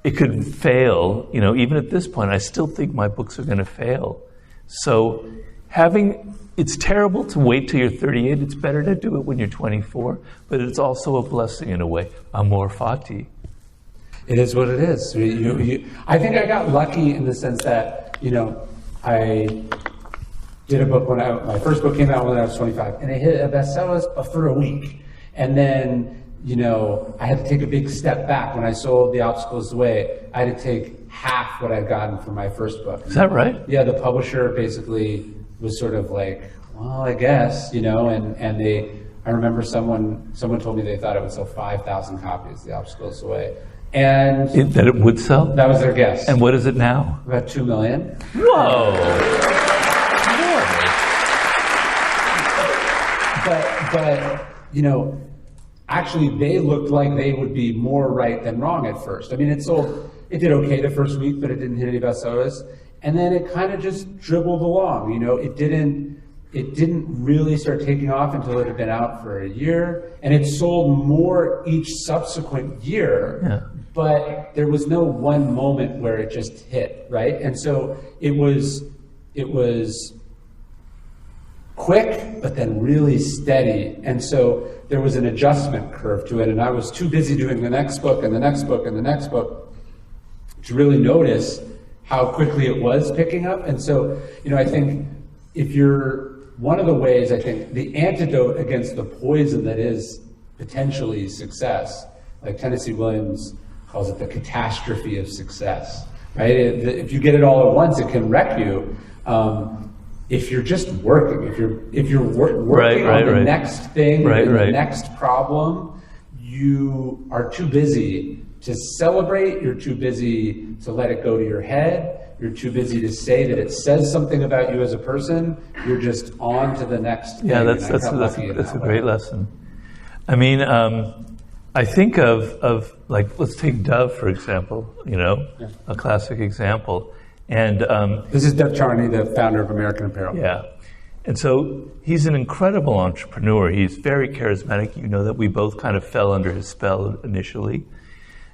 it could fail. You know, even at this point, I still think my books are going to fail. So it's terrible to wait till you're 38. It's better to do it when you're 24, but it's also a blessing in a way. Amor fati. It is what it is. I think I got lucky in the sense that, you know, I did a book my first book came out when I was 25, and it hit a bestseller for a week. And then, you know, I had to take a big step back. When I sold The Obstacles Away, I had to take half what I'd gotten for my first book. Is that right? Yeah, the publisher basically was sort of like, well, I guess, you know, and I remember someone told me they thought it would sell 5,000 copies, The Obstacles Away. And that it would sell? That was their guess. And what is it now? About 2 million. Whoa! But you know, actually they looked like they would be more right than wrong at first. I mean, it did okay the first week, but it didn't hit any bestsellers. And then it kind of just dribbled along. You know, it didn't really start taking off until it had been out for a year, and it sold more each subsequent year. Yeah. But there was no one moment where it just hit, right? And so it was quick, but then really steady. And so there was an adjustment curve to it, and I was too busy doing the next book and the next book and the next book to really notice how quickly it was picking up. And so, you know, I think one of the ways, I think, the antidote against the poison that is potentially success, like Tennessee Williams calls it the catastrophe of success, right? If you get it all at once, it can wreck you. If you're just working, if you're working on the next thing, the next problem, you are too busy to celebrate, you're too busy to let it go to your head, you're too busy to say that it says something about you as a person, you're just on to the next thing. Yeah, that's a great lesson. I mean, I think of like, let's take Dove, for example, you know, a classic example. And this is Dove Charney, the founder of American Apparel. Yeah. And so he's an incredible entrepreneur. He's very charismatic. You know that we both kind of fell under his spell initially.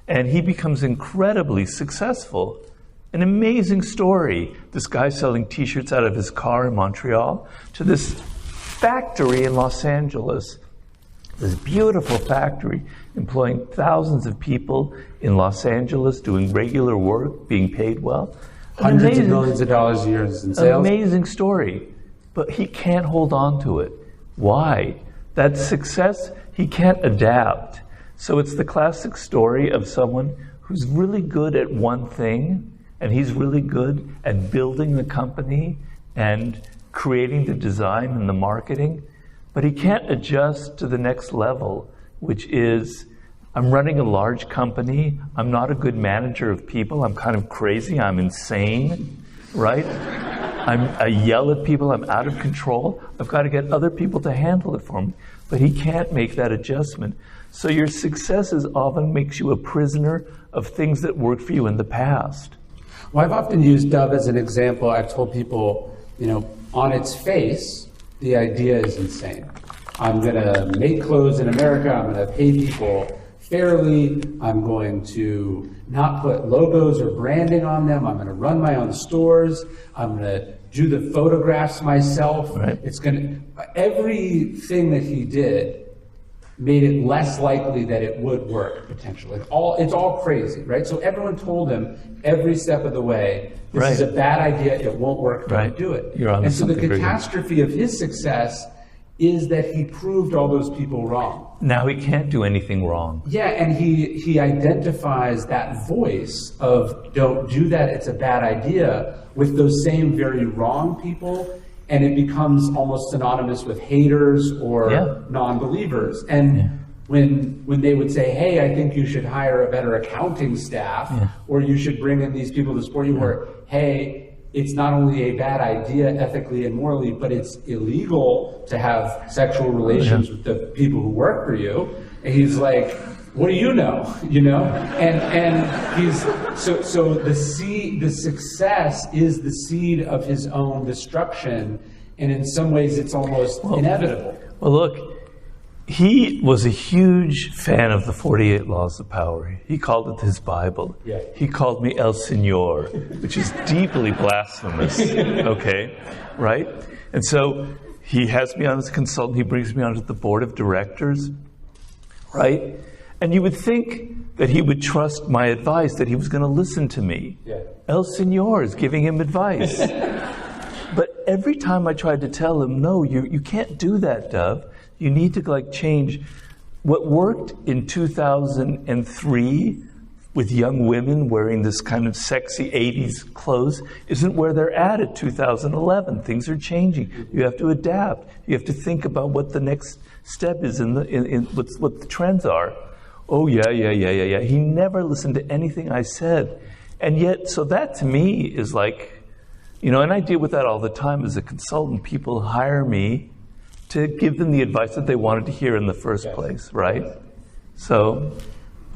And he becomes incredibly successful. An amazing story. This guy selling T-shirts out of his car in Montreal to this factory in Los Angeles. This beautiful factory employing thousands of people in Los Angeles doing regular work, being paid well. Hundreds of millions of dollars a year in sales. Amazing story. But he can't hold on to it. Why? That success, he can't adapt. So it's the classic story of someone who's really good at one thing, and he's really good at building the company and creating the design and the marketing, but he can't adjust to the next level, which is, I'm running a large company, I'm not a good manager of people, I'm kind of crazy, I'm insane, right? I yell at people, I'm out of control, I've got to get other people to handle it for me. But he can't make that adjustment. So your successes often makes you a prisoner of things that worked for you in the past. Well, I've often used Dove as an example. I've told people, you know, on its face, the idea is insane. I'm going to make clothes in America, I'm going to pay people fairly. I'm going to not put logos or branding on them. I'm going to run my own stores. I'm going to do the photographs myself. Right. Everything that he did made it less likely that it would work potentially. It's all crazy, right? So everyone told him every step of the way, this is a bad idea, it won't work, don't do it. And so the catastrophe of his success is that he proved all those people wrong. Now he can't do anything wrong. Yeah, and he identifies that voice of don't do that, it's a bad idea, with those same very wrong people, and it becomes almost synonymous with haters or non-believers. And when they would say, hey, I think you should hire a better accounting staff, or you should bring in these people to support you, or hey, it's not only a bad idea ethically and morally, but it's illegal to have sexual relations with the people who work for you. And he's like, what do you know? And he's so the success is the seed of his own destruction, and in some ways it's almost inevitable. Well, look, he was a huge fan of the 48 Laws of Power. He called it his Bible. Yeah. He called me El Señor, which is deeply blasphemous, okay, right? And so he has me on as a consultant. He brings me onto the board of directors, right? And you would think that he would trust my advice, that he was going to listen to me. Yeah. El Señor is giving him advice. But every time I tried to tell him, no, you can't do that, Dove. You need to change. What worked in 2003 with young women wearing this kind of sexy 80s clothes isn't where they're at 2011. Things are changing. You have to adapt. You have to think about what the next step is in what the trends are. Oh, yeah. He never listened to anything I said. And yet, so that to me is and I deal with that all the time as a consultant. People hire me to give them the advice that they wanted to hear in the first place, right? So...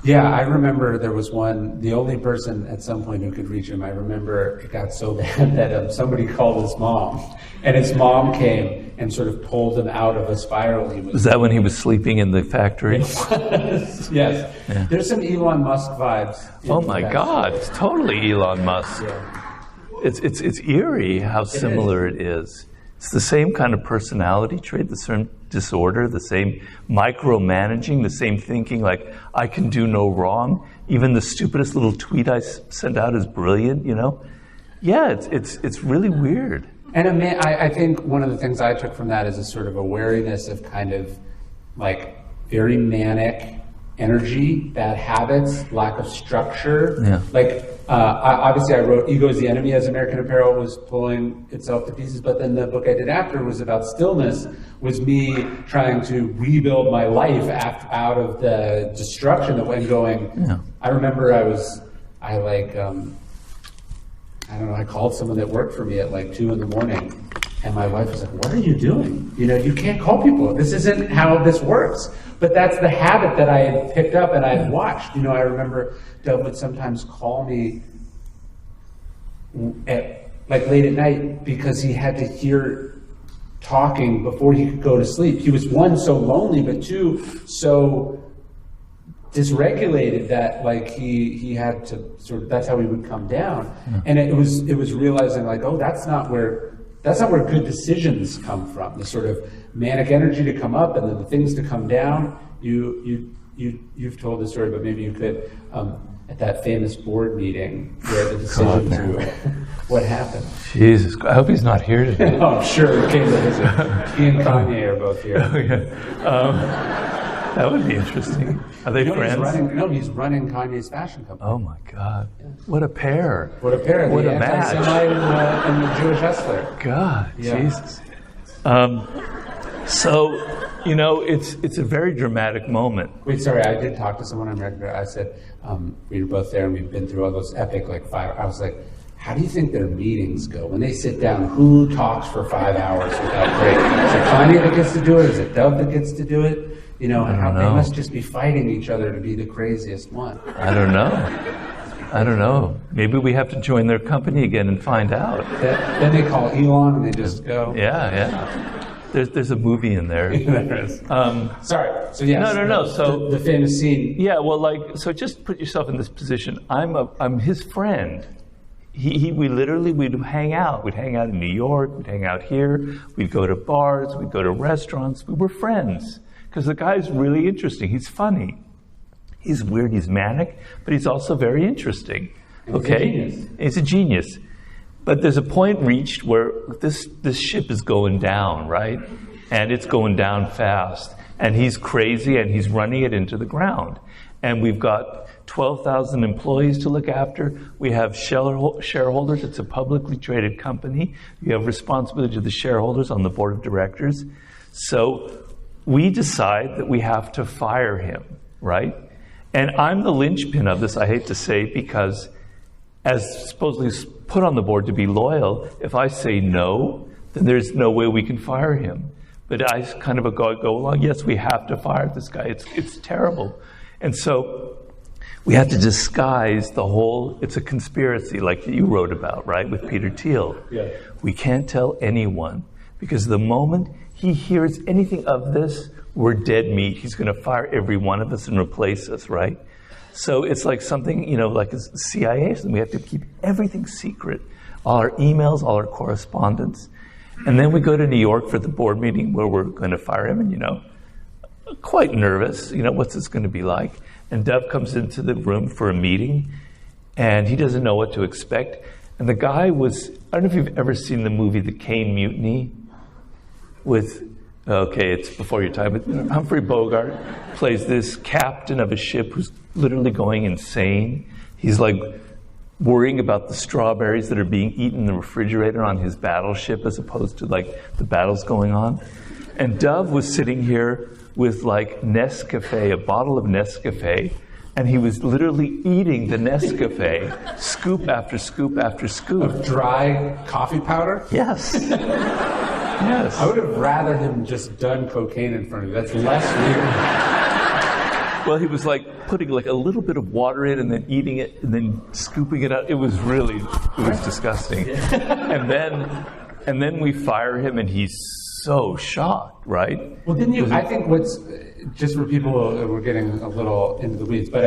Yeah, I remember there was the only person at some point who could reach him. I remember it got so bad that somebody called his mom, and his mom came and sort of pulled him out of a spiral he was. Was that when he was sleeping in the factory? Yes. Yeah. There's some Elon Musk vibes. Oh my God, it's totally Elon Musk. Yeah. It's eerie how similar it is. It's the same kind of personality trait, the same disorder, the same micromanaging, the same thinking like, I can do no wrong. Even the stupidest little tweet I send out is brilliant, Yeah, it's really weird. And I think one of the things I took from that is a sort of a wariness of kind of very manic energy, bad habits, lack of structure. Yeah. Obviously I wrote Ego is the Enemy as American Apparel was pulling itself to pieces, but then the book I did after was about stillness, was me trying to rebuild my life out of the destruction that went going. Yeah. I remember I called someone that worked for me at 2 a.m, and my wife was like, what are you doing? You can't call people. This isn't how this works. But that's the habit that I had picked up and I had watched. I remember Dove would sometimes call me at late at night because he had to hear talking before he could go to sleep. He was, one, so lonely, but two, so dysregulated that he had to that's how he would come down. Yeah. And it was realizing that's not where good decisions come from. The sort of manic energy to come up and then the things to come down. You've told the story, but maybe you could at that famous board meeting where the decisions were. What happened? Jesus, I hope he's not here today. Oh, I'm sure he came to visit. He and Kanye are both here. Oh, yeah. That would be interesting. Are they friends? He's running Kanye's fashion company. Oh my God! Yeah. What a pair! What a pair! What the a match! And the Jewish hustler. God, yeah. Jesus. It's a very dramatic moment. Wait, sorry, I did talk to someone on record. I said we were both there and we've been through all those epic 5. I was like, how do you think their meetings go when they sit down? Who talks for 5 hours without break? Is it Kanye that gets to do it? Is it Dove that gets to do it? They must just be fighting each other to be the craziest one. I don't know. Maybe we have to join their company again and find out. Then they call Elon and they just go. Yeah. There's a movie in there. Sorry. So yes. No. So the famous scene. Yeah. Well, so just put yourself in this position. I'm his friend. We'd hang out. We'd hang out in New York. We'd hang out here. We'd go to bars. We'd go to restaurants. We were friends because the guy's really interesting. He's funny. He's weird. He's manic, but he's also very interesting. Okay, he's a genius. But there's a point reached where this ship is going down, right? And it's going down fast. And he's crazy, and he's running it into the ground. And we've got 12,000 employees to look after. We have shareholders. It's a publicly traded company. We have responsibility to the shareholders on the board of directors. So we decide that we have to fire him, right? And I'm the linchpin of this, I hate to say, because as supposedly put on the board to be loyal, if I say no, then there's no way we can fire him. But I kind of go along, yes, we have to fire this guy. It's terrible. And so we have to disguise the whole, it's a conspiracy like you wrote about, right, with Peter Thiel. Yeah. We can't tell anyone because the moment he hears anything of this, we're dead meat. He's going to fire every one of us and replace us, right? So it's like something, like a CIA, and we have to keep everything secret, all our emails, all our correspondence. And then we go to New York for the board meeting where we're going to fire him, and, quite nervous, what's this going to be like? And Dove comes into the room for a meeting, and he doesn't know what to expect. And the guy was, I don't know if you've ever seen the movie The Caine Mutiny with, okay, it's before your time, but Humphrey Bogart plays this captain of a ship who's literally going insane. He's like worrying about the strawberries that are being eaten in the refrigerator on his battleship as opposed to like the battles going on. And Dove was sitting here with like Nescafe, a bottle of Nescafe, and he was literally eating the Nescafe, scoop after scoop after scoop. Of dry coffee powder? Yes. Yes. I would have rather him just done cocaine in front of me. That's less weird. Well, he was like putting like a little bit of water in and then eating it and then scooping it out. It was disgusting. Yeah. And then we fire him and he's so shocked, right? Well, didn't you? I think what's just for people, we're getting a little into the weeds, but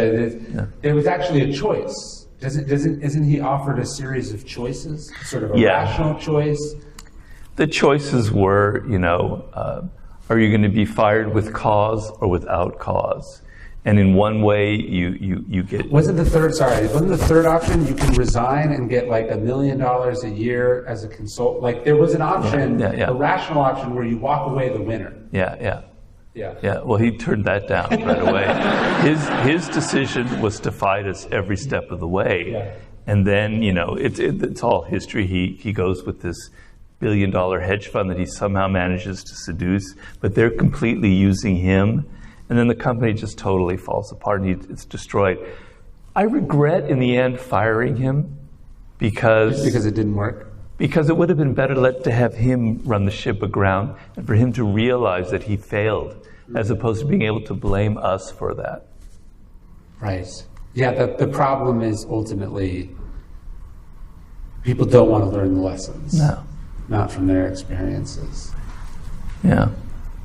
there was actually a choice. Isn't he offered a series of choices, sort of a rational choice? The choices were, are you going to be fired with cause or without cause? And in one way, you get... Wasn't the third option you can resign and get like $1 million a year as a consultant? Like there was an option, a rational option where you walk away the winner. Yeah. Well, he turned that down right away. His decision was to fight us every step of the way. Yeah. And then, it's all history. He goes with this $1 billion hedge fund that he somehow manages to seduce, but they're completely using him. And then the company just totally falls apart and it's destroyed. I regret in the end firing him because it didn't work? Because it would have been better to have him run the ship aground and for him to realize that he failed as opposed to being able to blame us for that. Right. Yeah, the problem is ultimately people don't want to learn the lessons. No. Not from their experiences. Yeah.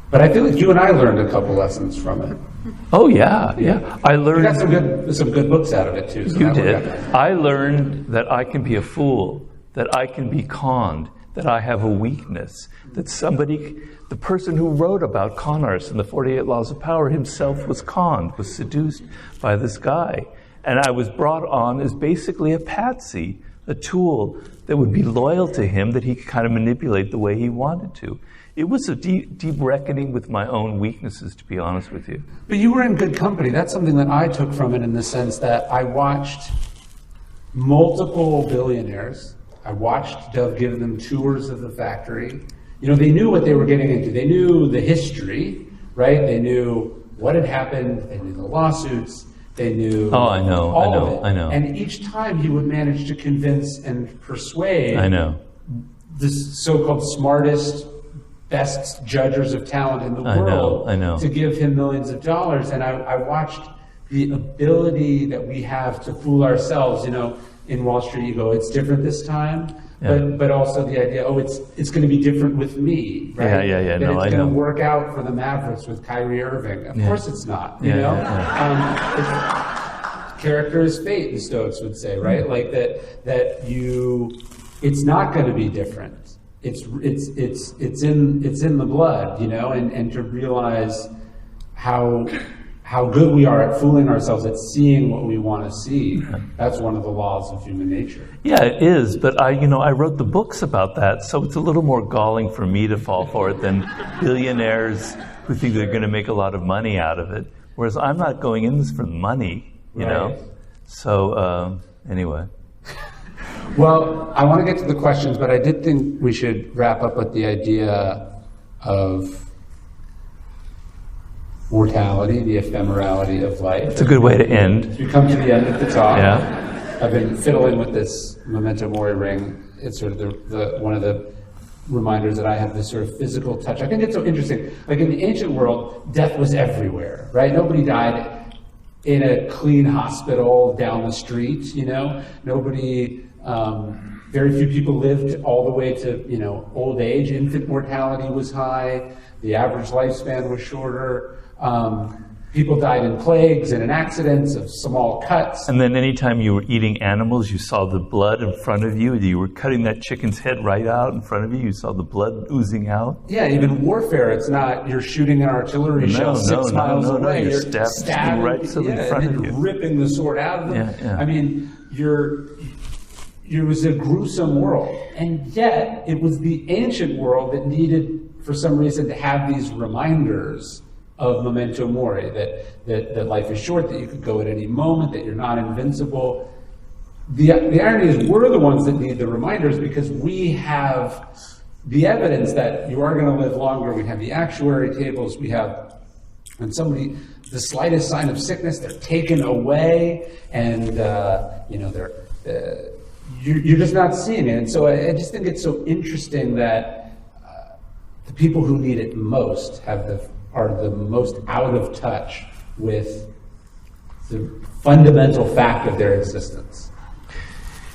But I feel like you and I learned a couple lessons from it. Oh, yeah. I learned... You got some good books out of it, too. So you did. I learned that I can be a fool, that I can be conned, that I have a weakness, that the person who wrote about con artists in the 48 Laws of Power himself was conned, was seduced by this guy. And I was brought on as basically a patsy, a tool that would be loyal to him, that he could kind of manipulate the way he wanted to. It was a deep reckoning with my own weaknesses, to be honest with you. But you were in good company. That's something that I took from it in the sense that I watched multiple billionaires. I watched Dove give them tours of the factory. They knew what they were getting into. They knew the history, right? They knew what had happened. They knew the lawsuits. They knew all of it. I know. And each time he would manage to convince and persuade the so-called smartest, best judges of talent in the world to give him millions of dollars. And I watched the ability that we have to fool ourselves. In Wall Street, you go, it's different this time. but also the idea, it's going to be different with me, right? Yeah. That No, it's I know. going to work out for the Mavericks with Kyrie Irving. Of course it's not, you know? Character is fate, the Stoics would say, right? Like it's not going to be different. It's in the blood, you know, and to realize how good we are at fooling ourselves, at seeing what we want to see. That's one of the laws of human nature. Yeah, it is. But I wrote the books about that, so it's a little more galling for me to fall for it than billionaires who think they're going to make a lot of money out of it. Whereas I'm not going in this for money, you know. So anyway. Well, I want to get to the questions, but I did think we should wrap up with the idea of mortality, the ephemerality of life. It's a good way to end. We come to the end of the talk. Yeah. I've been fiddling with this Memento Mori ring. It's sort of the one of the reminders that I have this sort of physical touch. I think it's so interesting. Like in the ancient world, death was everywhere, right? Nobody died in a clean hospital down the street, you know? Very few people lived all the way to, you know, old age. Infant mortality was high. The average lifespan was shorter. People died in plagues and in accidents of small cuts. And then anytime you were eating animals, you saw the blood in front of you. You were cutting that chicken's head right out in front of you. You saw the blood oozing out. Yeah, even warfare, it's not you're shooting an artillery shell 6 miles away. You're stabbing right in front of you. Ripping the sword out of them. Yeah. I mean, it was a gruesome world. And yet, it was the ancient world that needed, for some reason, to have these reminders of Memento Mori, that life is short, that you could go at any moment, that you're not invincible. The irony is we're the ones that need the reminders because we have the evidence that you are going to live longer. We have the actuary tables. We have, when somebody, the slightest sign of sickness, they're taken away, and you're just not seeing it. And so I just think it's so interesting that the people who need it most are the most out of touch with the fundamental fact of their existence.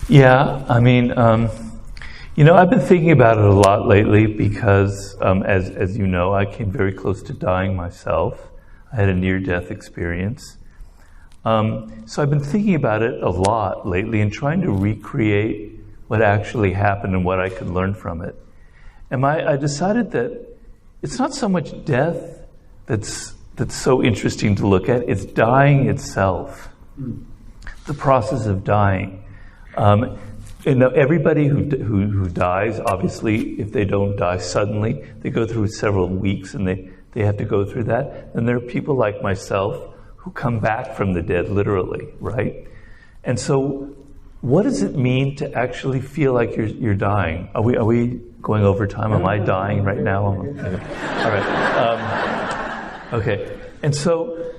Yeah, I mean, I've been thinking about it a lot lately because, as you know, I came very close to dying myself. I had a near-death experience. So I've been thinking about it a lot lately and trying to recreate what actually happened and what I could learn from it. And I decided that it's not so much death that's so interesting to look at. It's dying itself, the process of dying. Everybody who dies, obviously, if they don't die suddenly, they go through several weeks and they have to go through that. And there are people like myself who come back from the dead, literally, right? And so, what does it mean to actually feel like you're dying? Are we going over time? Am I dying right now? All right. Okay. And so,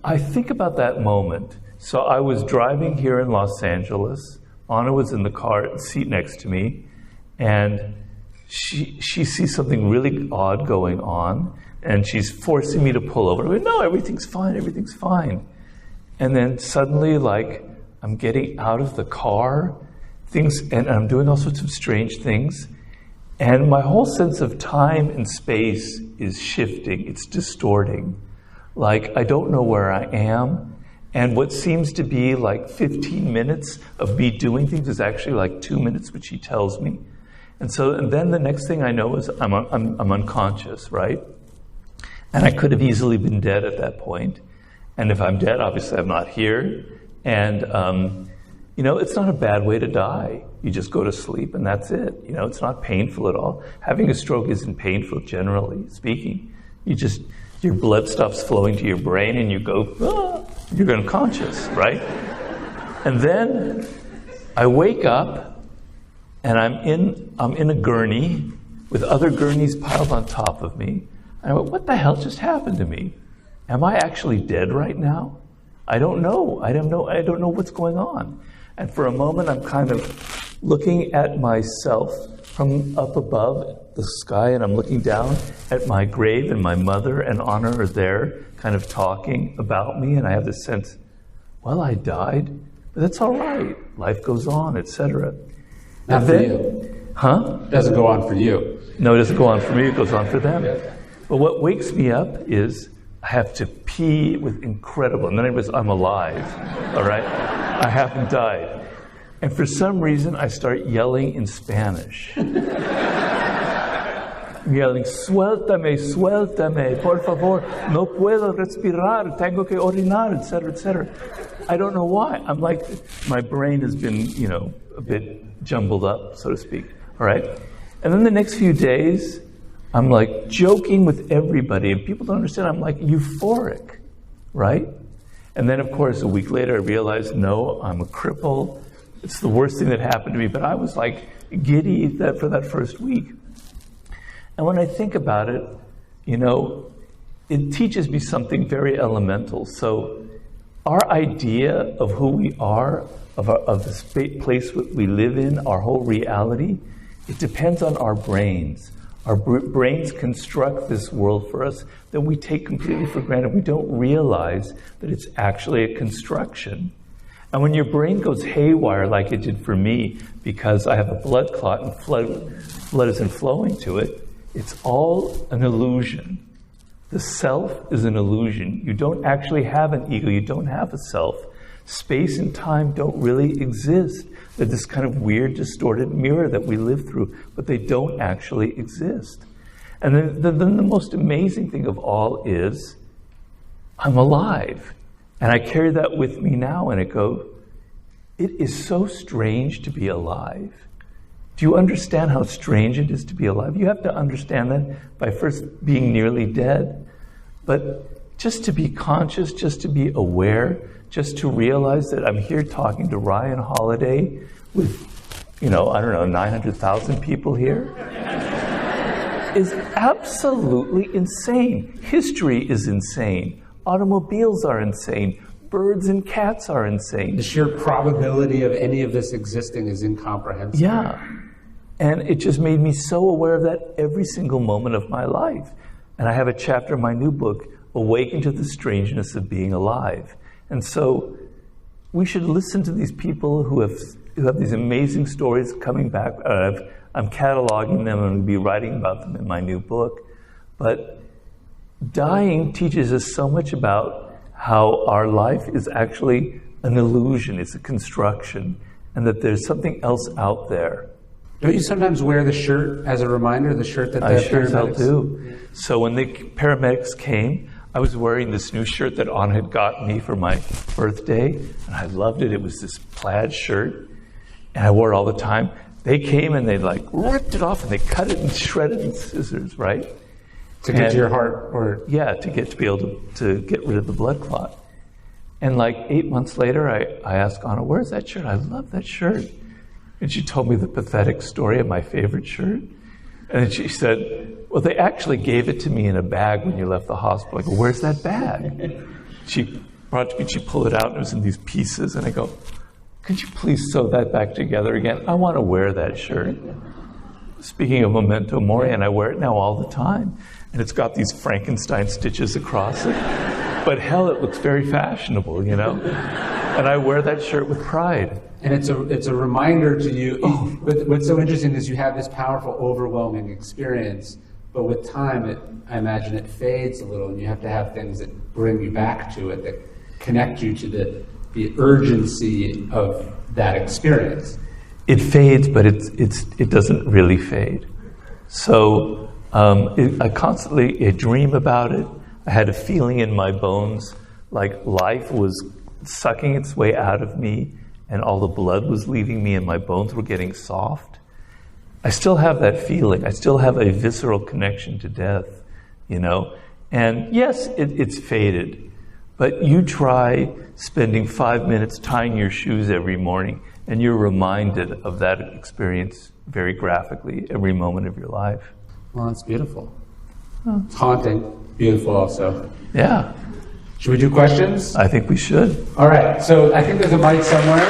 I think about that moment. So I was driving here in Los Angeles. Anna was in the car seat next to me, and she sees something really odd going on, and she's forcing me to pull over. I go, no, everything's fine. And then suddenly, I'm getting out of the car, and I'm doing all sorts of strange things, and my whole sense of time and space is shifting. It's distorting. I don't know where I am, and what seems to be 15 minutes of me doing things is actually 2 minutes, which she tells me. And then the next thing I know is I'm unconscious, right? And I could have easily been dead at that point. And if I'm dead, obviously I'm not here. And, it's not a bad way to die. You just go to sleep and that's it. It's not painful at all. Having a stroke isn't painful, generally speaking. Your blood stops flowing to your brain and you go, you're unconscious, right? And then I wake up and I'm in a gurney with other gurneys piled on top of me. And I went, what the hell just happened to me? Am I actually dead right now? I don't know. I don't know what's going on. And for a moment, I'm kind of looking at myself from up above the sky, and I'm looking down at my grave, and my mother and Anna are there kind of talking about me, and I have this sense, well, I died, but that's all right. Life goes on, etc. Not for you. Huh? It doesn't go on for you. No, it doesn't go on for me, it goes on for them. But what wakes me up is I have to pee with incredible, and then I'm alive, all right? I haven't died. And for some reason, I start yelling in Spanish. Yelling, suéltame, suéltame, por favor, no puedo respirar, tengo que orinar, etc., etc. I don't know why. I'm like, my brain has been, a bit jumbled up, so to speak, all right? And then the next few days, I'm like joking with everybody, and people don't understand, I'm like euphoric, right? And then, of course, a week later, I realized, no, I'm a cripple. It's the worst thing that happened to me, but I was like giddy for that first week. And when I think about it, it teaches me something very elemental. So our idea of who we are, of the place we live in, our whole reality, it depends on our brains. Our brains construct this world for us that we take completely for granted. We don't realize that it's actually a construction. And when your brain goes haywire, like it did for me, because I have a blood clot and blood isn't flowing to it, it's all an illusion. The self is an illusion. You don't actually have an ego. You don't have a self. Space and time don't really exist. They're this kind of weird, distorted mirror that we live through, but they don't actually exist. And then the most amazing thing of all is I'm alive. And I carry that with me now, and I go, it is so strange to be alive. Do you understand how strange it is to be alive? You have to understand that by first being nearly dead. But just to be conscious, just to be aware, just to realize that I'm here talking to Ryan Holiday with, 900,000 people here, is absolutely insane. History is insane. Automobiles are insane. Birds and cats are insane. The sheer probability of any of this existing is incomprehensible. Yeah. And it just made me so aware of that every single moment of my life. And I have a chapter in my new book, Awaken to the Strangeness of Being Alive. And so we should listen to these people who have these amazing stories coming back. I'm cataloging them and I'm going to be writing about them in my new book. But dying teaches us so much about how our life is actually an illusion, it's a construction, and that there's something else out there. Don't you sometimes wear the shirt as a reminder, the shirt that the paramedics do? So when the paramedics came, I was wearing this new shirt that Anna had gotten me for my birthday, and I loved it. It was this plaid shirt, and I wore it all the time. They came and they ripped it off and they cut it and shredded it with scissors, right? To get to your heart, or to be able to get rid of the blood clot. And 8 months later, I asked Anna, "Where's that shirt? I love that shirt." And she told me the pathetic story of my favorite shirt. And then she said, "Well, they actually gave it to me in a bag when you left the hospital." I go, "Where's that bag?" She brought it to me, she pulled it out, and it was in these pieces. And I go, "Could you please sew that back together again? I want to wear that shirt." Speaking of Memento Mori, and I wear it now all the time. And it's got these Frankenstein stitches across it. But hell, it looks very fashionable, And I wear that shirt with pride. And it's a reminder to you. What's so interesting is you have this powerful, overwhelming experience, but with time, I imagine it fades a little, and you have to have things that bring you back to it, that connect you to the urgency of that experience. It fades, but it doesn't really fade. So I constantly dream about it. I had a feeling in my bones like life was sucking its way out of me, and all the blood was leaving me and my bones were getting soft. I still have that feeling. I still have a visceral connection to death, And yes, it's faded. But you try spending 5 minutes tying your shoes every morning, and you're reminded of that experience very graphically every moment of your life. Well, it's beautiful. It's haunting. Beautiful also. Yeah. Should we do questions? I think we should. All right. So I think there's a mic somewhere.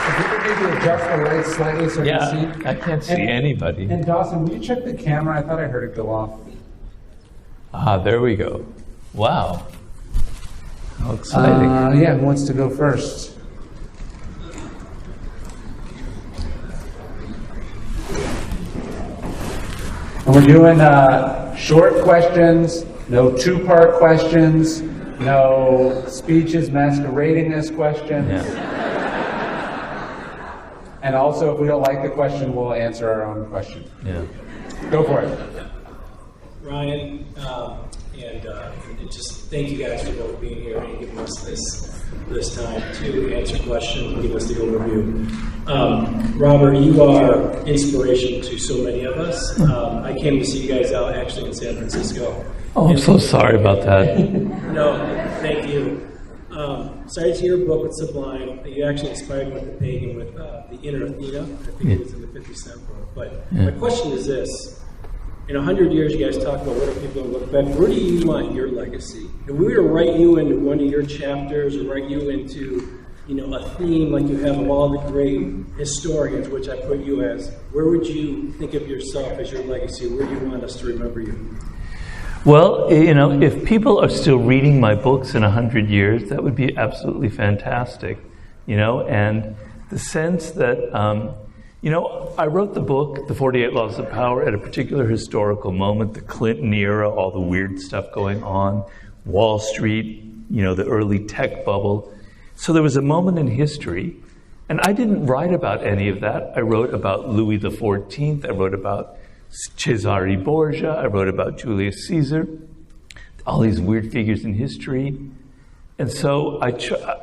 If you could maybe adjust the light slightly so I can see. I can't see anybody. And Dawson, will you check the camera? I thought I heard it go off. Ah, there we go. Wow. How exciting. Yeah, who wants to go first? And we're doing short questions, no two-part questions, no speeches masquerading as questions. Yeah. And also, if we don't like the question, we'll answer our own question. Yeah. Go for it. Ryan, and just thank you guys for both being here and giving us this time to answer questions and give us the overview. Robert, you are inspiration to so many of us. I came to see you guys out actually in San Francisco. Oh, I'm so sorry about that. No, thank you. Started to your book with Sublime. You actually inspired me with the pagan with the inner Athena. I think it was in the 50 Cent book. But my question is this. In 100 years, you guys talk about what are people going to look back. Where do you want your legacy? If we were to write you into one of your chapters or write you into, a theme like you have of all the great historians, which I put you as, where would you think of yourself as your legacy? Where do you want us to remember you? Well, if people are still reading my books in 100 years, that would be absolutely fantastic, and the sense that, I wrote the book, The 48 Laws of Power, at a particular historical moment, the Clinton era, all the weird stuff going on, Wall Street, the early tech bubble. So there was a moment in history, and I didn't write about any of that. I wrote about Louis XIV, I wrote about Cesare Borgia, I wrote about Julius Caesar, all these weird figures in history. And so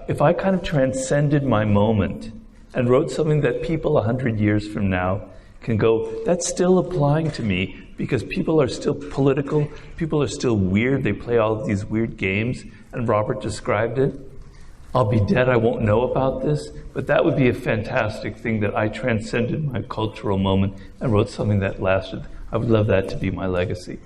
if I kind of transcended my moment and wrote something that people 100 years from now can go, that's still applying to me because people are still political, people are still weird, they play all of these weird games, and Robert described it. I'll be dead, I won't know about this, but that would be a fantastic thing that I transcended my cultural moment and wrote something that lasted. I would love that to be my legacy.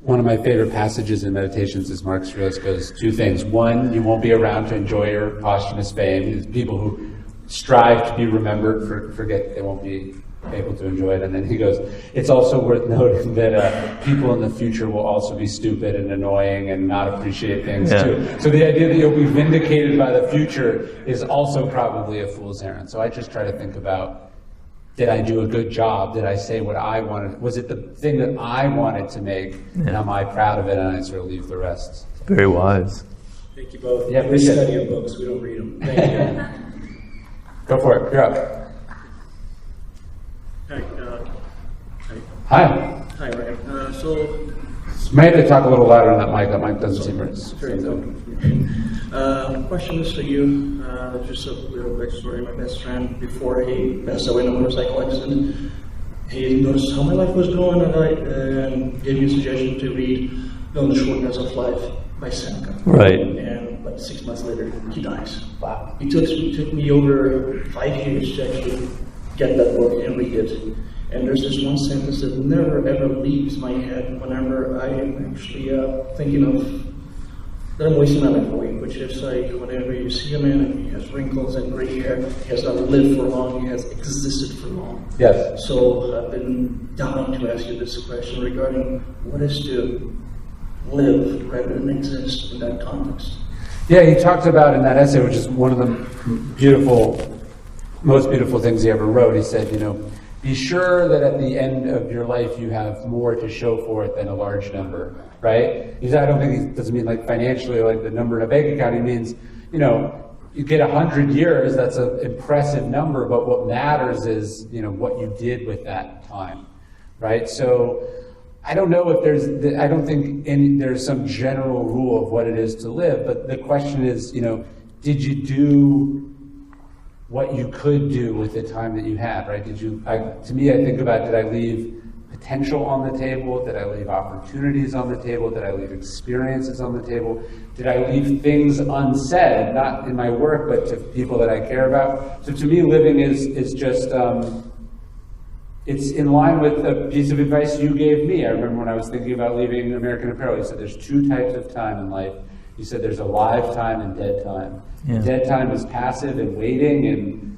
One of my favorite passages in Meditations is Mark Aurelius goes, two things. One, you won't be around to enjoy your posthumous fame. People who strive to be remembered forget they won't be able to enjoy it. And then he goes, it's also worth noting that people in the future will also be stupid and annoying and not appreciate things too. So the idea that you'll be vindicated by the future is also probably a fool's errand. So I just try to think about, did I do a good job? Did I say what I wanted? Was it the thing that I wanted to make? And am I proud of it? And I sort of leave the rest. Very wise. Thank you both. Yeah, we study your books, we don't read them. Thank you. Go for it. You're up. Hi. Hi. Hi, Ryan. So, may have to talk a little louder on that mic. That mic doesn't seem right. Question is for you. Just a little backstory. My best friend, before he passed away in a motorcycle accident, he noticed how my life was going, and gave me a suggestion to read The Shortness of Life by Seneca. Right. And like 6 months later, he dies. Wow. It took me over 5 years to actually get that book and read it. And there's this one sentence that never ever leaves my head whenever I am actually thinking of that I'm wasting my life away, which is like whenever you see a man and he has wrinkles and gray hair, he has not lived for long, he has existed for long. Yes. So I've been dying to ask you this question regarding what is to live rather than exist in that context. Yeah, he talked about in that essay, which is one of the most beautiful things he ever wrote. He said, be sure that at the end of your life you have more to show for it than a large number, right? He said, I don't think he doesn't mean like financially, like the number in a bank account. He means, you get 100 years, that's an impressive number, but what matters is, what you did with that time, right? So I don't know if I don't think there's some general rule of what it is to live, but the question is, did you do what you could do with the time that you had, right? To me, I think about, did I leave potential on the table? Did I leave opportunities on the table? Did I leave experiences on the table? Did I leave things unsaid, not in my work, but to people that I care about? So to me, living is just, it's in line with a piece of advice you gave me. I remember when I was thinking about leaving American Apparel, you said there's 2 types of time in life. You said there's a live time and dead time. Yeah. Dead time is passive and waiting and,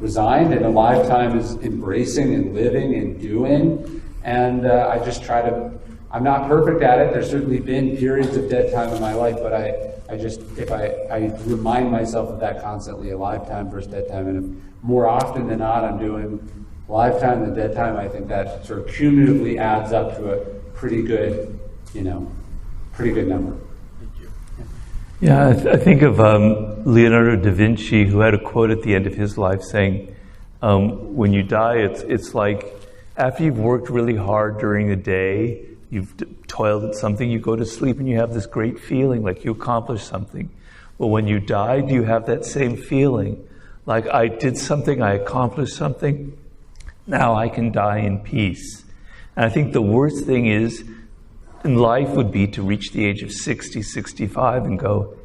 resigned, and a live time is embracing and living and doing. And I just try to I'm not perfect at it. There's certainly been periods of dead time in my life, but I remind myself of that constantly, a live time versus dead time. And if more often than not I'm doing live time than dead time, I think that sort of cumulatively adds up to a pretty good number. Yeah, I think of Leonardo da Vinci, who had a quote at the end of his life saying, when you die, it's like after you've worked really hard during the day, you've toiled at something, you go to sleep and you have this great feeling like you accomplished something. But when you die, do you have that same feeling? Like, I did something, I accomplished something, now I can die in peace. And I think the worst thing is, in life would be to reach the age of 60, 65 and go,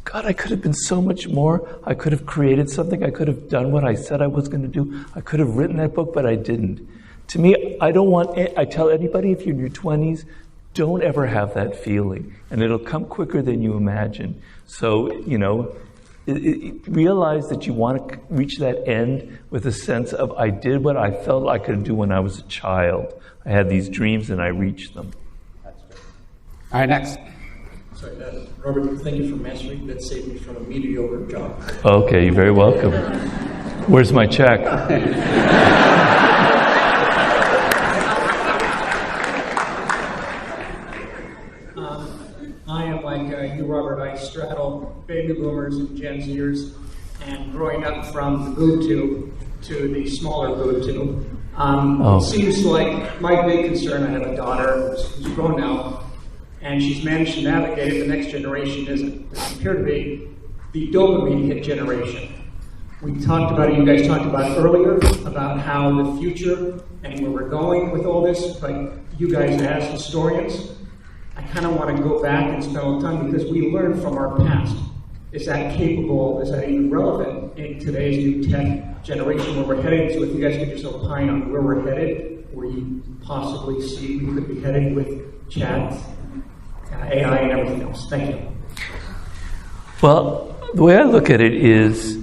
God, I could have been so much more. I could have created something. I could have done what I said I was going to do. I could have written that book, but I didn't. To me, I tell anybody, if you're in your 20s, don't ever have that feeling. And it'll come quicker than you imagine. So, realize that you want to reach that end with a sense of, I did what I felt I could do when I was a child. I had these dreams and I reached them. That's great. All right, next. Sorry, Robert, thank you for mastering. That saved me from a mediocre job. Okay, you're very welcome. Where's my check? I am like you, Robert. I straddle baby boomers and Gen Zers, and growing up from the boob tube to the smaller boob tube. It seems like my big concern, I have a daughter who's grown now, and she's managed to navigate it. The next generation doesn't appear to be the dopamine hit generation. We talked about it, you guys talked about it earlier, about how the future and where we're going with all this, but you guys as historians, I kind of want to go back and spend a little time because we learned from our past. Is that capable, is that even relevant in today's new tech generation where we're headed? So if you guys could just opine on where we're headed, where you possibly see we could be headed with chat, AI and everything else. Thank you. Well, the way I look at it is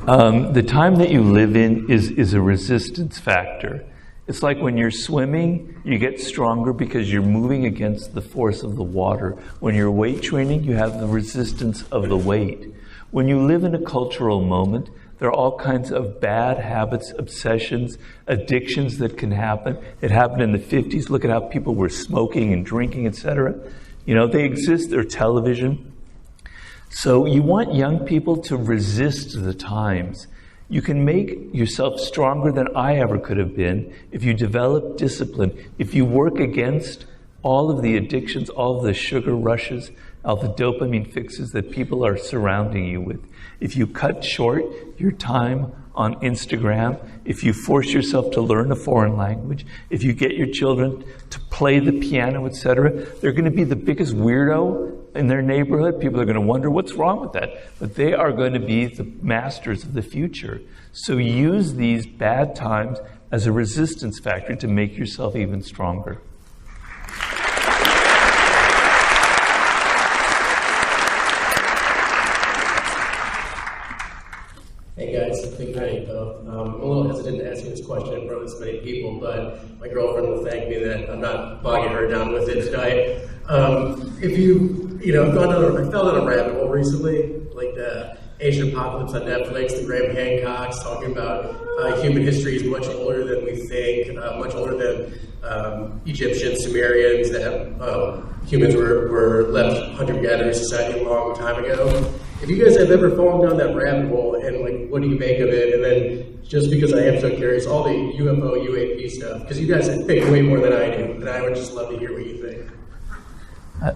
the time that you live in is a resistance factor. It's like when you're swimming, you get stronger because you're moving against the force of the water. When you're weight training, you have the resistance of the weight. When you live in a cultural moment, there are all kinds of bad habits, obsessions, addictions that can happen. It happened in the 50s. Look at how people were smoking and drinking, etc. They exist. They're television. So you want young people to resist the times. You can make yourself stronger than I ever could have been if you develop discipline, if you work against all of the addictions, all of the sugar rushes, all the dopamine fixes that people are surrounding you with. If you cut short your time on Instagram, if you force yourself to learn a foreign language, if you get your children to play the piano, etc., they're going to be the biggest weirdo in their neighborhood. People are going to wonder what's wrong with that. But they are going to be the masters of the future. So use these bad times as a resistance factor to make yourself even stronger. Hey guys, big night. I'm a little hesitant to ask you this question in front of this many people, but my girlfriend will thank me that I'm not bogging her down with it tonight. If I fell down a rabbit hole recently, like the Asian Apocalypse on Netflix, the Graham Hancock's talking about human history is much older than we think, much older than Egyptians, Sumerians, that humans were left hunter-gatherer society a long time ago. If you guys have ever fallen down that rabbit hole, and what do you make of it? And then, just because I am so curious, all the UFO, UAP stuff, because you guys think way more than I do, and I would just love to hear what you think.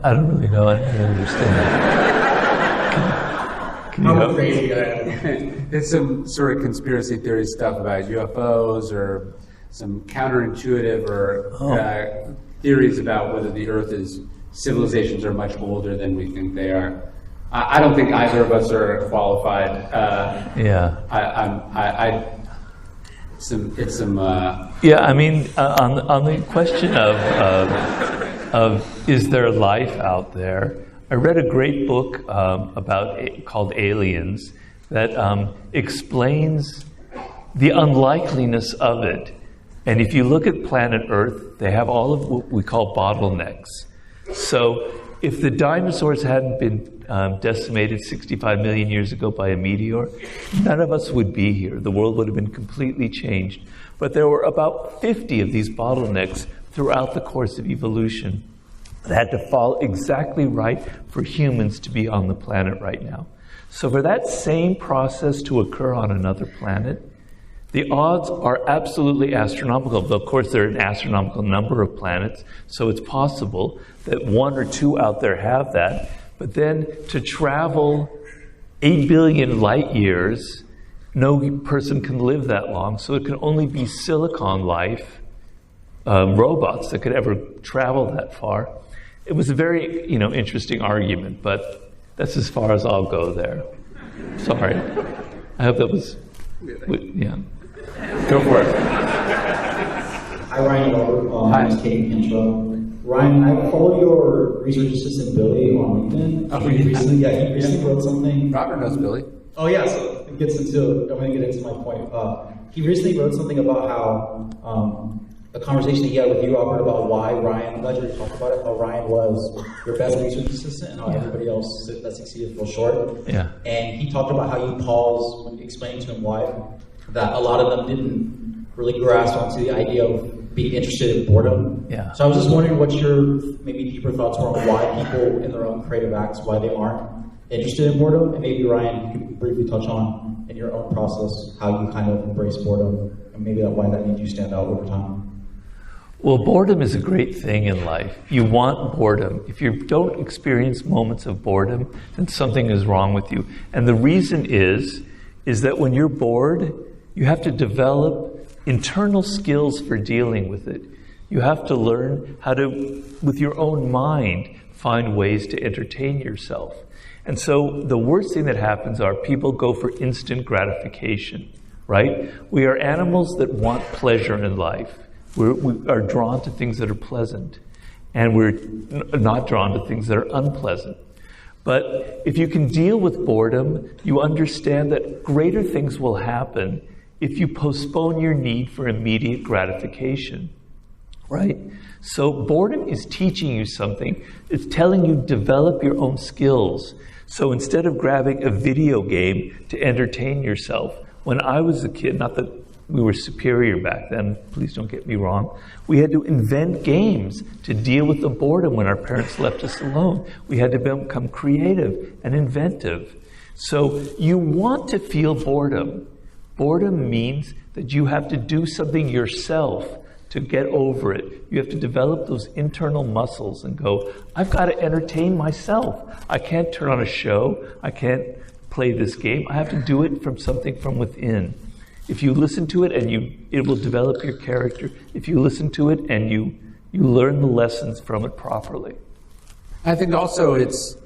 I don't really know. I don't really understand that. Can you I'm help? a crazy guy. It's some sort of conspiracy theory stuff about UFOs or some counterintuitive or theories about whether the Earth civilizations are much older than we think they are. I don't think either of us are qualified. Yeah. Yeah, I mean, on the question of is there life out there, I read a great book called Aliens that explains the unlikeliness of it. And if you look at planet Earth, they have all of what we call bottlenecks. So if the dinosaurs hadn't been decimated 65 million years ago by a meteor, none of us would be here. The world would have been completely changed. But there were about 50 of these bottlenecks throughout the course of evolution that had to fall exactly right for humans to be on the planet right now. So for that same process to occur on another planet, the odds are absolutely astronomical. But of course, there are an astronomical number of planets, so it's possible that one or two out there have that. But then to travel 8 billion light years, no person can live that long, so it can only be silicon life, robots that could ever travel that far. It was a very, interesting argument, but that's as far as I'll go there. Sorry. I hope that was, yeah. Go for it. Hi, Ryan Robert. Hi. I'm Kate Intro. Ryan, I follow your research assistant Billy on LinkedIn. Oh, he recently wrote something. Robert knows Billy. Oh yeah, so it gets into. I'm going to get into my point. He recently wrote something about how a conversation that he had with you, Robert, about why Ryan. I'm glad you talked about it. How Ryan was your best research assistant, and how everybody else that succeeded fell short. Yeah. And he talked about how you paused when explaining to him why that a lot of them didn't really grasp onto the idea of being interested in boredom. Yeah. So I was just wondering what your maybe deeper thoughts were on why people in their own creative acts, why they aren't interested in boredom, and maybe Ryan, you could briefly touch on in your own process how you kind of embrace boredom, and maybe why that made you stand out over time. Well, boredom is a great thing in life. You want boredom. If you don't experience moments of boredom, then something is wrong with you. And the reason is that when you're bored, you have to develop internal skills for dealing with it. You have to learn how to, with your own mind, find ways to entertain yourself. And so the worst thing that happens are people go for instant gratification, right? We are animals that want pleasure in life. We are drawn to things that are pleasant, and we're not drawn to things that are unpleasant. But if you can deal with boredom, you understand that greater things will happen if you postpone your need for immediate gratification, right? So boredom is teaching you something. It's telling you develop your own skills. So instead of grabbing a video game to entertain yourself, when I was a kid, not that we were superior back then, please don't get me wrong, we had to invent games to deal with the boredom when our parents left us alone. We had to become creative and inventive. So you want to feel boredom. Boredom means that you have to do something yourself to get over it. You have to develop those internal muscles and go, I've got to entertain myself. I can't turn on a show. I can't play this game. I have to do it from something from within. If you listen to it and it will develop your character. If you listen to it and you learn the lessons from it properly. I think also it's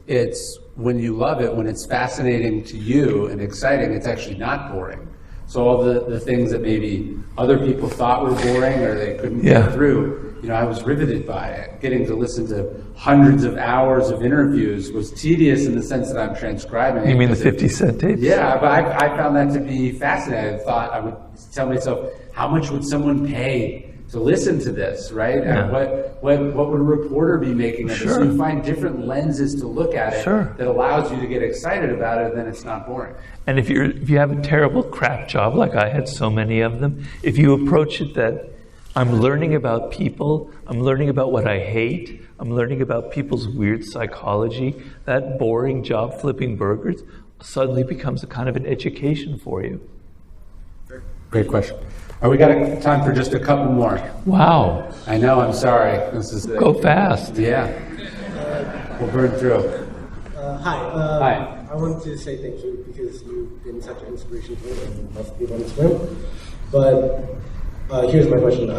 when you love it, when it's fascinating to you and exciting, it's actually not boring. So all the things that maybe other people thought were boring or they couldn't get through, I was riveted by it. Getting to listen to hundreds of hours of interviews was tedious in the sense that I'm transcribing. You mean the 50 cent tapes? Yeah, but I found that to be fascinating. I thought I would tell myself, how much would someone pay to listen to this, right? Yeah. And what would a reporter be making of it? Sure. So you find different lenses to look at it Sure. that allows you to get excited about it, then it's not boring. And if you have a terrible crap job, like I had so many of them, if you approach it that I'm learning about people, I'm learning about what I hate, I'm learning about people's weird psychology, that boring job flipping burgers suddenly becomes a kind of an education for you. Great question. We got time for just a couple more. Wow. I know, I'm sorry. This is Go fast. Yeah. We'll burn through. Hi. Hi. I wanted to say thank you because you've been such an inspiration to me and lots of people in this room. But here's my question.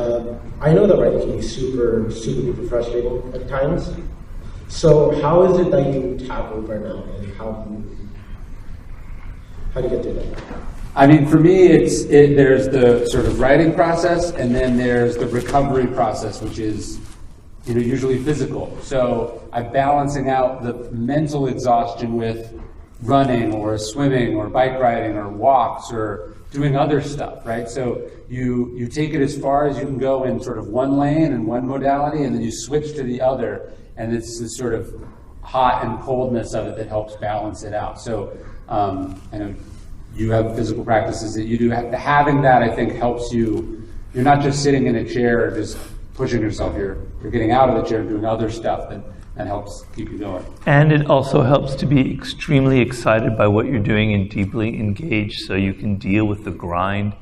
I know that writing can be super, super duper frustrating at times. So how is it that you tackle burnout and how do you get through that? I mean, for me, there's the sort of writing process, and then there's the recovery process, which is, usually physical. So I'm balancing out the mental exhaustion with running or swimming or bike riding or walks or doing other stuff, right? So you take it as far as you can go in sort of one lane and one modality, and then you switch to the other, and it's this sort of hot and coldness of it that helps balance it out. So I know you have physical practices that you do. Having that, I think, helps you. You're not just sitting in a chair just pushing yourself. You're getting out of the chair and doing other stuff that helps keep you going. And it also helps to be extremely excited by what you're doing and deeply engaged so you can deal with the grind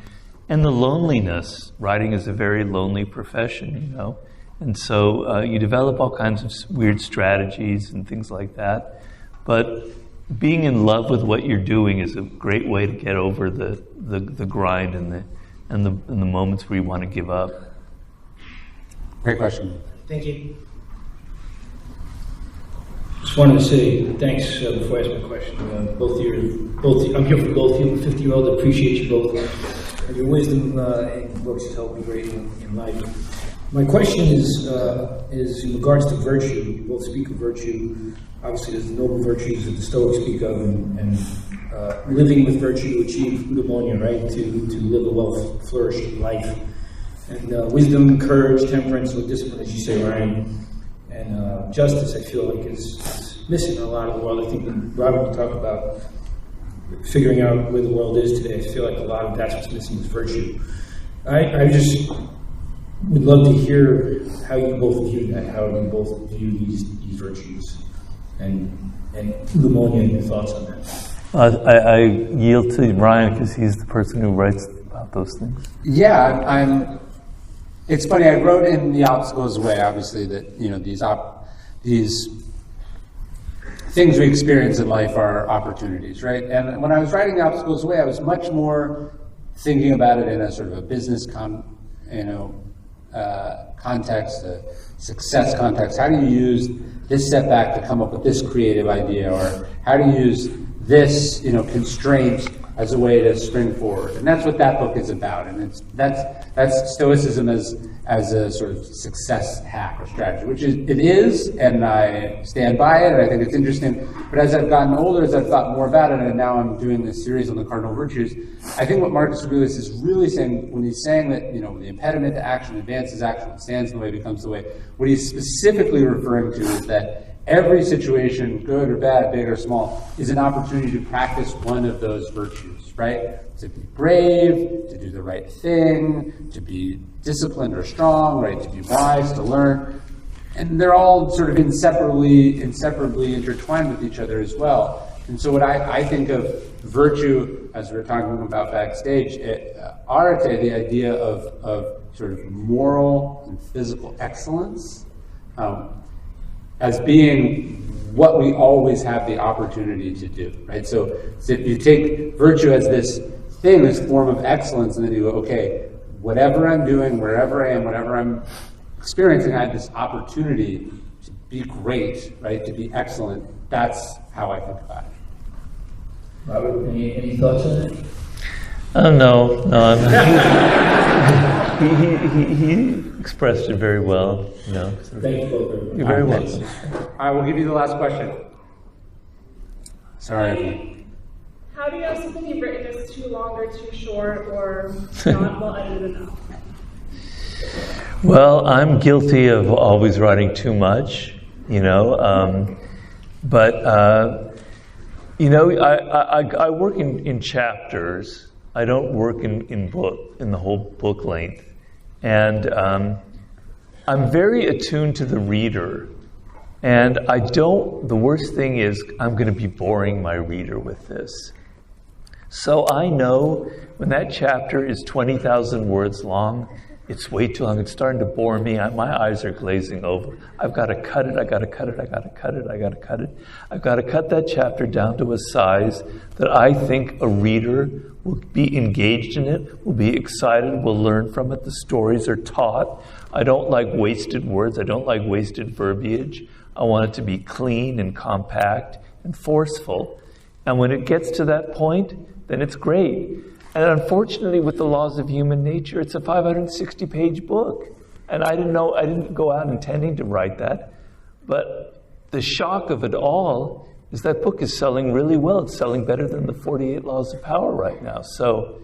and the loneliness. Writing is a very lonely profession, you know. And so you develop all kinds of weird strategies and things like that. But being in love with what you're doing is a great way to get over the grind and the moments where you want to give up. Great question. Thank you. Just wanted to say thanks before I ask my question. I'm here for both of you. 50-year-old, appreciate you both. And your wisdom and books has helped me greatly in life. My question is in regards to virtue. You both speak of virtue. Obviously, there's the noble virtues that the Stoics speak of, and living with virtue to achieve eudaimonia, right? To live a well-flourishing life. And wisdom, courage, temperance, or discipline, as you say, Ryan. And justice, I feel like, is missing in a lot of the world. I think when Robert, you talk about figuring out where the world is today, I feel like a lot of that's what's missing is virtue. I just would love to hear how you both view that, how you both view these virtues, and eudaimonia, and your thoughts on that. I yield to Ryan because he's the person who writes about those things. Yeah, it's funny. I wrote in The Obstacles Way, obviously, that these things we experience in life are opportunities, right? And when I was writing The Obstacles Way, I was much more thinking about it in a sort of a business context, a success context. How do you use this setback to come up with this creative idea, or how do you use this, constraint as a way to spring forward? And that's what that book is about. And that's Stoicism as a sort of success hack or strategy, which it is, and I stand by it, and I think it's interesting. But as I've gotten older, as I've thought more about it, and now I'm doing this series on the cardinal virtues, I think what Marcus Aurelius is really saying, when he's saying that, the impediment to action advances action, stands in the way becomes the way, what he's specifically referring to is that every situation, good or bad, big or small, is an opportunity to practice one of those virtues, right? To be brave, to do the right thing, to be disciplined or strong, right? To be wise, to learn. And they're all sort of inseparably intertwined with each other as well. And so what I think of virtue, as we were talking about backstage, arte, the idea of sort of moral and physical excellence, as being what we always have the opportunity to do, right? So if you take virtue as this thing, this form of excellence, and then you go, okay, whatever I'm doing, wherever I am, whatever I'm experiencing, I have this opportunity to be great, right? To be excellent. That's how I think about it. Robert, any thoughts on it? No. He expressed it very well. So Thank you both. you're very welcome. All right, we'll give you the last question. Sorry. How do you know something you've written is too long or too short or not well edited enough? Well, I'm guilty of always writing too much, but I work in chapters. I don't work in the whole book length. And I'm very attuned to the reader. And the worst thing is I'm going to be boring my reader with this. So I know when that chapter is 20,000 words long, it's way too long. It's starting to bore me. My eyes are glazing over. I've got to cut it. I've got to cut that chapter down to a size that I think a reader will be engaged in it, will be excited, will learn from it. The stories are taught. I don't like wasted words. I don't like wasted verbiage. I want it to be clean and compact and forceful. And when it gets to that point, then it's great. And unfortunately, with the laws of human nature, it's a 560-page book. And I didn't go out intending to write that. But the shock of it all is that book is selling really well. It's selling better than the 48 Laws of Power right now. So,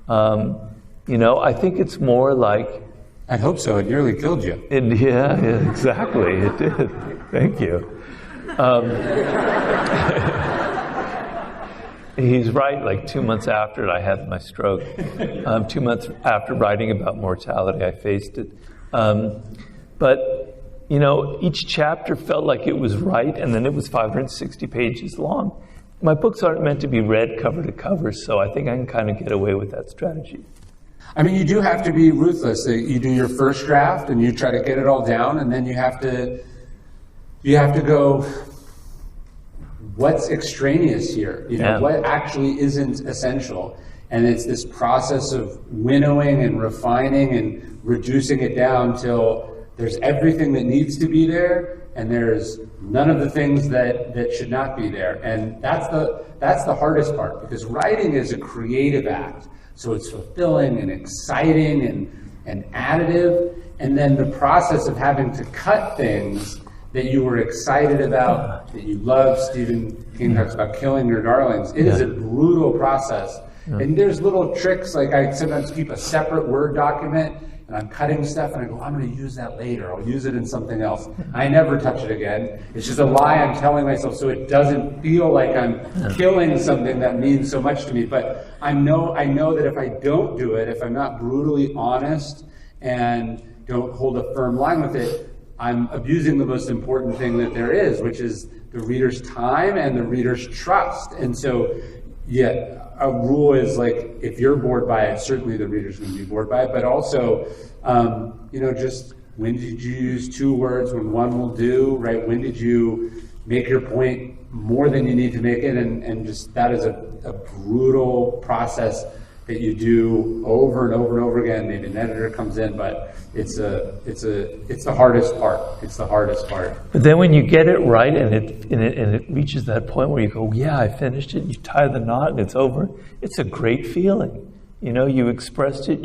I think it's more like... I hope so. It nearly killed you. Yeah, exactly. It did. Thank you. He's right. Like 2 months after I had my stroke, 2 months after writing about mortality, I faced it. But each chapter felt like it was right, and then it was 560 pages long. My books aren't meant to be read cover to cover, so I think I can kind of get away with that strategy. I mean, you do have to be ruthless. You do your first draft, and you try to get it all down, and then you have to go, what's extraneous here? What actually isn't essential? And it's this process of winnowing and refining and reducing it down till there's everything that needs to be there, and there's none of the things that should not be there. And that's the hardest part, because writing is a creative act. So it's fulfilling and exciting and additive. And then the process of having to cut things that you were excited about, that you love. Stephen King talks about killing your darlings. It is a brutal process. And there's little tricks, like I sometimes keep a separate Word document, and I'm cutting stuff, and I go, I'm going to use that later. I'll use it in something else. I never touch it again. It's just a lie I'm telling myself, so it doesn't feel like I'm killing something that means so much to me. But I know that if I don't do it, if I'm not brutally honest and don't hold a firm line with it, I'm abusing the most important thing that there is, which is the reader's time and the reader's trust. And so, a rule is like, if you're bored by it, certainly the reader's going to be bored by it. But also, just when did you use 2 words when one will do, right? When did you make your point more than you need to make it? And just that is a brutal process that you do over and over and over again. Maybe an editor comes in, but it's the hardest part. It's the hardest part. But then when you get it right and it reaches that point where you go, yeah, I finished it, you tie the knot and it's over, it's a great feeling. You expressed it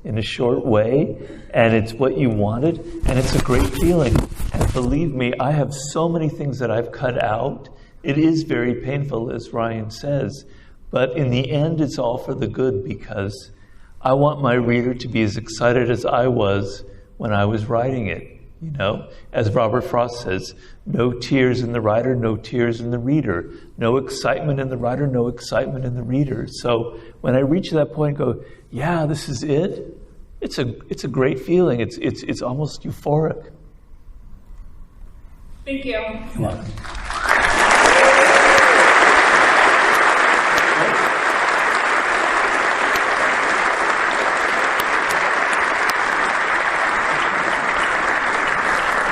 in a short way, and it's what you wanted, and it's a great feeling. And believe me, I have so many things that I've cut out. It is very painful, as Ryan says, but in the end, it's all for the good, because I want my reader to be as excited as I was when I was writing it. As Robert Frost says, no tears in the writer, no tears in the reader. No excitement in the writer, no excitement in the reader. So when I reach that point and go, yeah, this is it, it's a great feeling. It's almost euphoric. Thank you. You're welcome.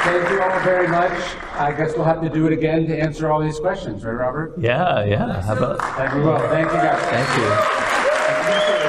Thank you all very much. I guess we'll have to do it again to answer all these questions, right, Robert? Yeah. How about? We will. Thank you, guys. Thank you.